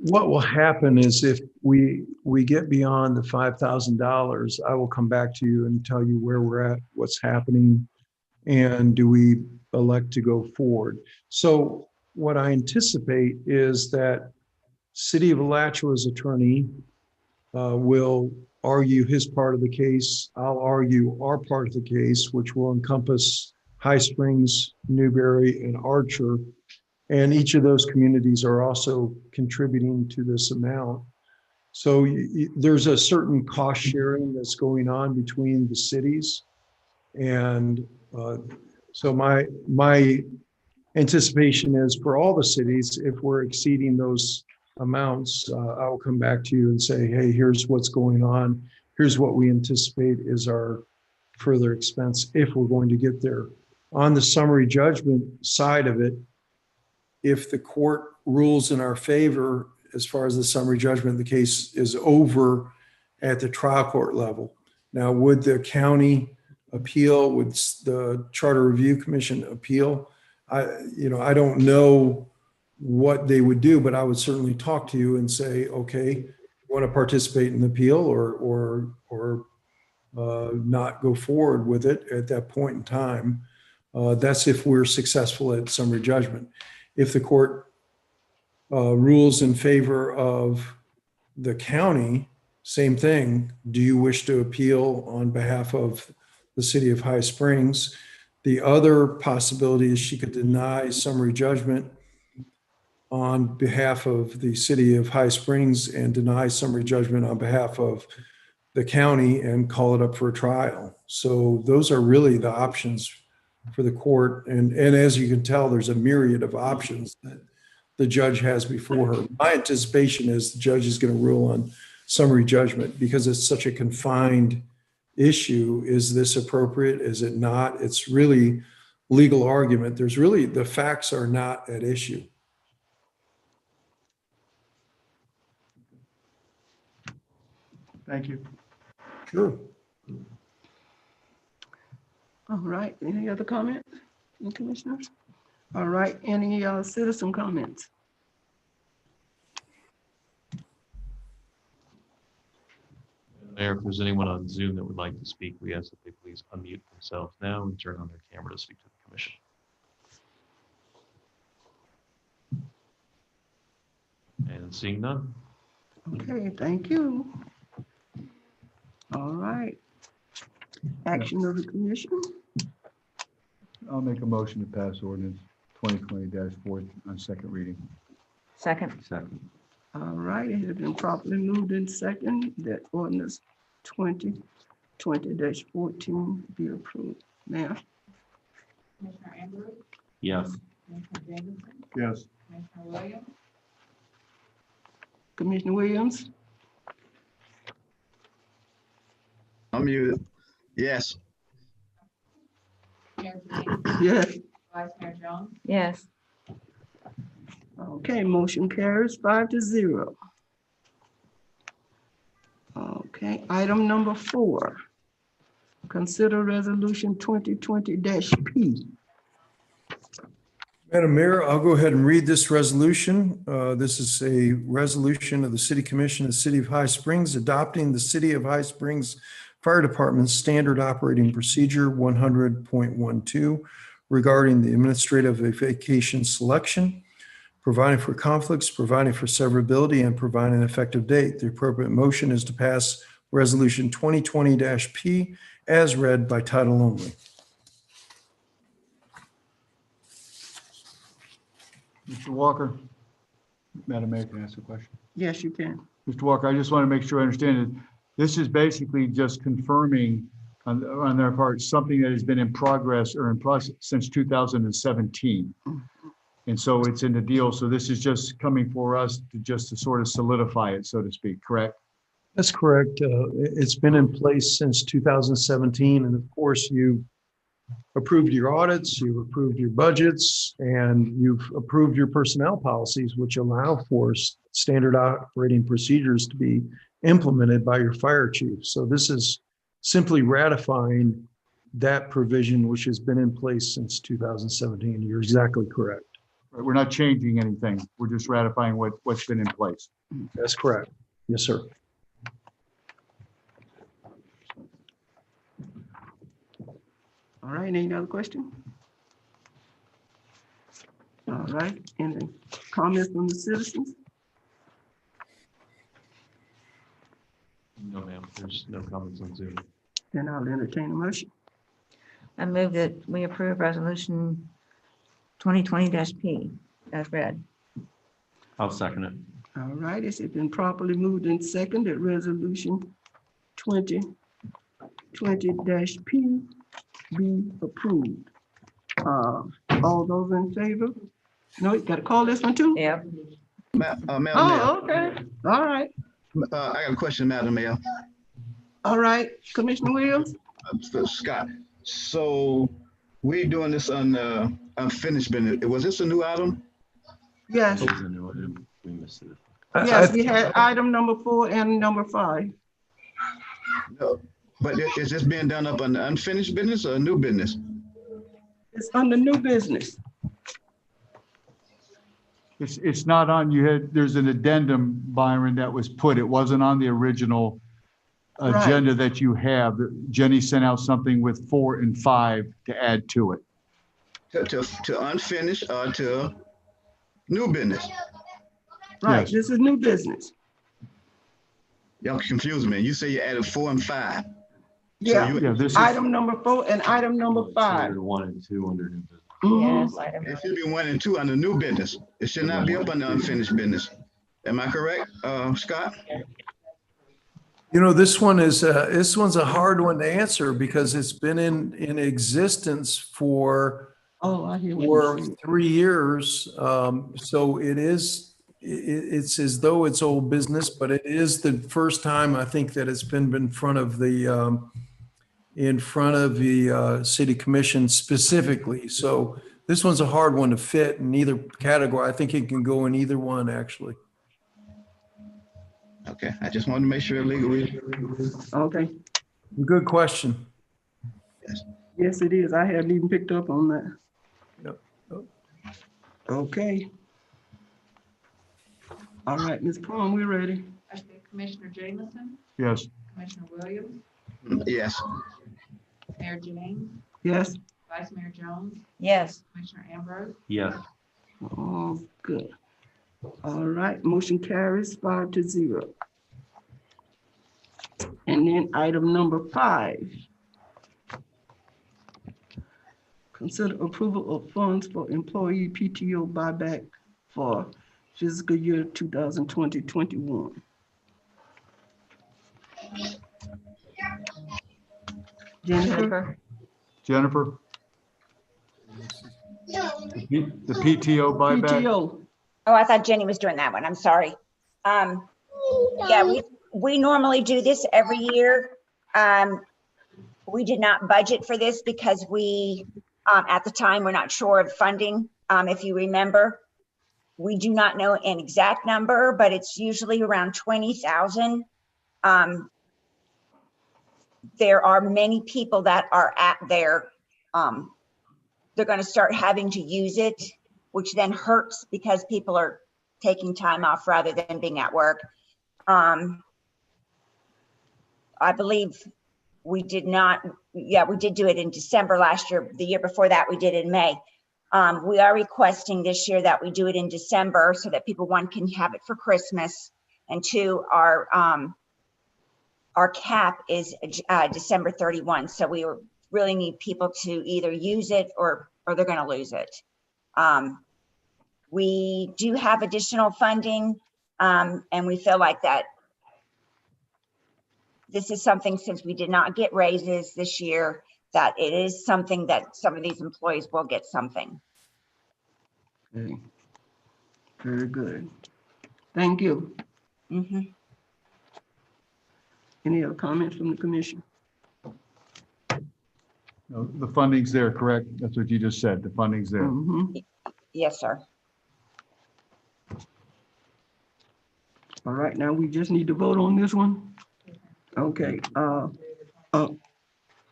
What will happen is if we get beyond the $5,000, I will come back to you and tell you where we're at, what's happening, and do we elect to go forward. So what I anticipate is that City of Alachua's attorney will argue his part of the case. I'll argue our part of the case, which will encompass High Springs, Newberry, and Archer. And each of those communities are also contributing to this amount. So there's a certain cost sharing that's going on between the cities. And so my anticipation is for all the cities, if we're exceeding those amounts, I will come back to you and say, hey, here's what's going on. Here's what we anticipate is our further expense if we're going to get there. On the summary judgment side of it, if the court rules in our favor, as far as the summary judgment, the case is over at the trial court level. Now, would the county appeal? Would the Charter Review Commission appeal? I don't know what they would do, but I would certainly talk to you and say, okay, you want to participate in the appeal or not go forward with it at that point in time. That's if we're successful at summary judgment. If the court rules in favor of the county, same thing. Do you wish to appeal on behalf of the city of High Springs? The other possibility is she could deny summary judgment on behalf of the city of High Springs and deny summary judgment on behalf of the county and call it up for a trial. So those are really the options for the court. And as you can tell, there's a myriad of options that the judge has before her. My anticipation is the judge is going to rule on summary judgment because it's such a confined issue. Is this appropriate? Is it not? It's really legal argument. There's really, the facts are not at issue. Thank you. Sure. All right, any other comments, any commissioners? All right, any citizen comments? Mayor, if there's anyone on Zoom that would like to speak, we ask that they please unmute themselves now and turn on their camera to speak to the commission. And seeing none. Okay, thank you. All right. Action of the commission. I'll make a motion to pass ordinance 2020-4 on second reading. Second. Second. All right, it has been properly moved in second that ordinance 2020-14 be approved. Now, Commissioner Andrews, Yes. Commissioner Davidson, Yes. Commissioner Williams, Commissioner Williams, I'm muted. Yes. Mayor Denine, yes. Vice Mayor Jones, Yes. Okay, motion carries 5-0. Okay, item number 4. Consider resolution 2020-P. Madam Mayor, I'll go ahead and read this resolution. This is a resolution of the City Commission of the City of High Springs adopting the City of High Springs Fire Department's Standard Operating Procedure 100.12 regarding the administrative vacation selection, providing for conflicts, providing for severability, and providing an effective date. The appropriate motion is to pass Resolution 2020-P as read by title only. Mr. Walker, Madam Mayor, can I ask a question? Yes, you can. Mr. Walker, I just want to make sure I understand it. This is basically just confirming on their part something that has been in progress or in process since 2017. And so it's in the deal. So this is just coming for us to sort of solidify it, so to speak, correct? That's correct. It's been in place since 2017. And of course, you approved your audits, you've approved your budgets, and you've approved your personnel policies, which allow for standard operating procedures to be implemented by your fire chief. So this is simply ratifying that provision, which has been in place since 2017. You're exactly correct. Right, we're not changing anything. We're just ratifying what's been in place. That's correct. Yes, sir. All right, any other question? All right, any comments from the citizens? No, ma'am, there's no comments on Zoom. Then I'll entertain a motion. I move that we approve resolution 2020-P as read. I'll second it. All right, it's been properly moved and seconded. Resolution 2020-P be approved. All those in favor? No, you gotta call this one too? Yep. Madam Mayor, Oh, okay. All right. I got a question, Madam Mayor. All right, Commissioner Williams? Scott, so we're doing this on unfinished business. Was this a new item? Yes, We missed it. yes, we had item number 4 and number 5. No. But is this being done up on unfinished business or new business? It's under new business. It's not on, there's an addendum, Byron, that was put. It wasn't on the original agenda that you have. Jenny sent out something with 4 and 5 to add to it. To unfinished or to new business? Right, Yes. this is new business. Y'all confuse me. You say you added 4 and 5. Yeah, Yeah, this is, item number 4 and item number 5. Considered 1 and 2 under new business. Mhm. It should be 1 and 2 under new business. It should not be up under unfinished business. Am I correct, Scott? You know, this one's a hard one to answer because it's been in existence for Oh, I hear what you're for saying. 3 years. So it's as though it's old business, but it is the first time I think that it's been in front of the city commission specifically. So this one's a hard one to fit in either category. I think it can go in either one, actually. Okay, I just wanted to make sure legally. Okay, Good question. yes, it is. I hadn't even picked up on that. Yep. Okay. All right, Ms. Plum, we're ready. Okay, Commissioner Jamison, yes. Commissioner Williams, Yes. Mayor James, Yes? Vice Mayor Jones, Yes. Commissioner Ambrose, Yes. Oh, good. All right, motion carries 5-0. And then item number 5. Consider approval of funds for employee PTO buyback for fiscal year 2020-21. Jennifer? Jennifer? The PTO buyback? PTO. Oh, I thought Jenny was doing that one. I'm sorry. Yeah, we normally do this every year. We did not budget for this because we, at the time, we're not sure of funding. If you remember, we do not know an exact number, but it's usually around 20,000. There are many people that are at their, they're going to start having to use it, which then hurts because people are taking time off rather than being at work. I believe we did not, yeah, we did do it in December last year. The year before that, we did it in May. We are requesting this year that we do it in December so that people, one, can have it for Christmas, and two, our cap is December 31. So we really need people to either use it or they're going to lose it. We do have additional funding, and we feel like that this is something, since we did not get raises this year, that it is something that some of these employees will get something. Okay. Very good. Thank you. Mhm. Any other comments from the commission? No, the funding's there, correct? That's what you just said. The funding's there. Mhm. Yes, sir. All right, now we just need to vote on this one. Okay,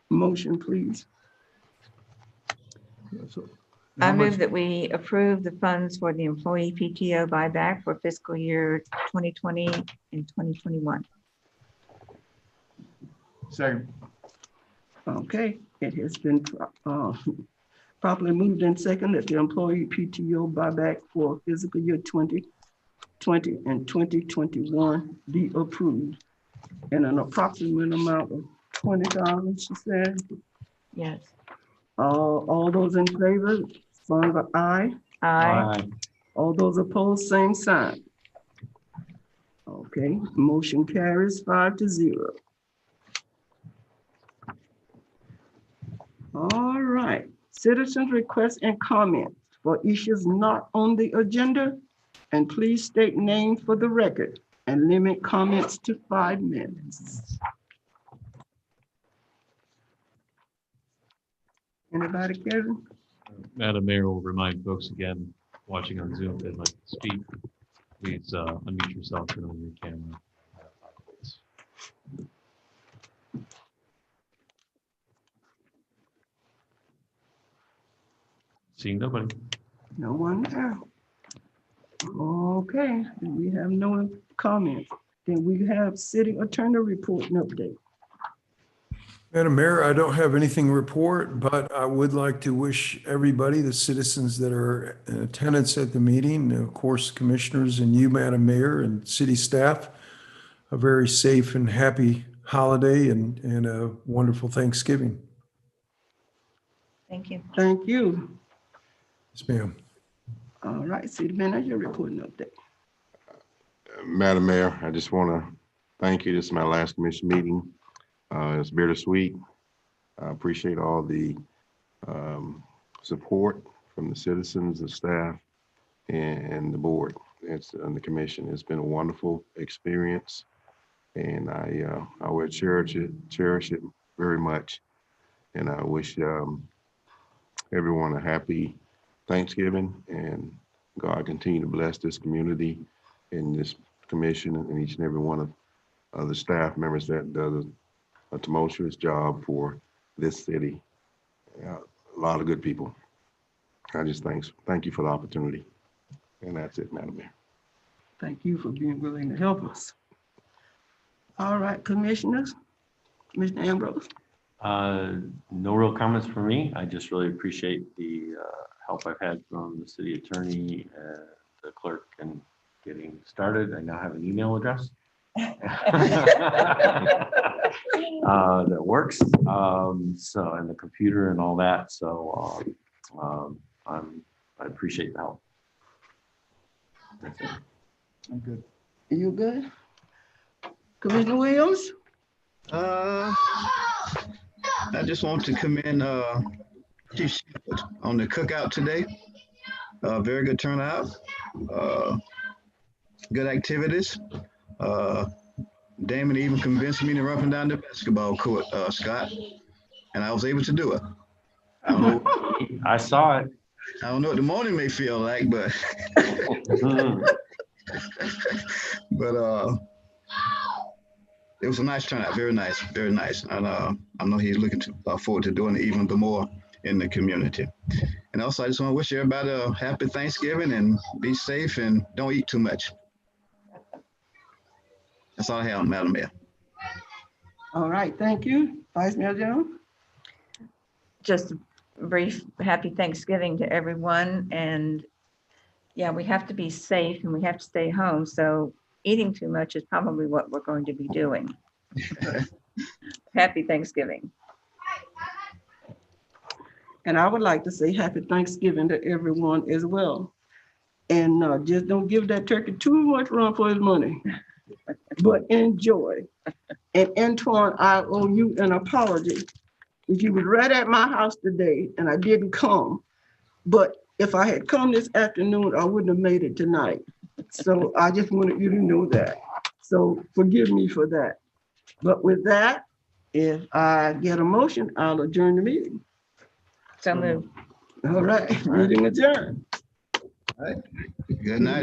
motion, please. So, I how much- move that we approve the funds for the employee PTO buyback for fiscal year 2020 and 2021. Second. Okay, it has been properly moved and second that the employee PTO buyback for fiscal year 2020 and 2021 be approved in an approximate amount of 20,000, she said. Yes. All those in favor, sign of aye. Aye. All those opposed, same sign. Okay, motion carries 5-0. All right, citizens' requests and comments for issues not on the agenda, and please state name for the record and limit comments to 5 minutes. Anybody, Kevin? Madam Mayor will remind folks again, watching on Zoom, that like to speak, please unmute yourself, turn on your camera. Seeing nobody. No one there. Okay, we have no comments. Then we have city attorney report and update. Madam Mayor, I don't have anything to report, but I would like to wish everybody, the citizens that are in attendance at the meeting, of course, commissioners and you, Madam Mayor, and city staff, a very safe and happy holiday and a wonderful Thanksgiving. Thank you. Thank you. Yes, ma'am. All right, city manager report and update. Madam Mayor, I just want to thank you. This is my last commission meeting. It's bittersweet. I appreciate all the support from the citizens, the staff, and the board. And the commission. It's been a wonderful experience, and I will cherish it very much. And I wish everyone a happy Thanksgiving, and God continue to bless this community and this commission and each and every one of the staff members that does a tumultuous job for this city. A lot of good people. I just thank you for the opportunity. And that's it, Madam Mayor. Thank you for being willing to help us. All right, commissioners, Commissioner Ambrose. No real comments from me. I just really appreciate the help I've had from the city attorney, the clerk, and getting started. I now have an email address that works. So, and the computer and all that. So I appreciate the help. That's it. I'm good. You good? Commissioner Williams? I just want to commend Chief Shepherd on the cookout today. Very good turnout. Good activities. Damon even convinced me to run up and down the basketball court, Scott, and I was able to do it. I don't know. I saw it. I don't know what the morning may feel like, but but it was a nice turnout. Very nice, very nice. And I know he's looking forward to doing it even more in the community. And also, I just want to wish everybody a happy Thanksgiving and be safe and don't eat too much. That's all I have, Madam Mayor. All right, thank you. Vice Mayor Jones? Just a brief happy Thanksgiving to everyone. And yeah, we have to be safe and we have to stay home. So eating too much is probably what we're going to be doing. Happy Thanksgiving. And I would like to say happy Thanksgiving to everyone as well. And just don't give that turkey too much run for his money, but enjoy. And Antoine, I owe you an apology. If you was right at my house today and I didn't come, but if I had come this afternoon, I wouldn't have made it tonight. So I just wanted you to know that. So forgive me for that. But with that, if I get a motion, I'll adjourn the meeting. So moved. All right, meeting adjourned. All right. Good night.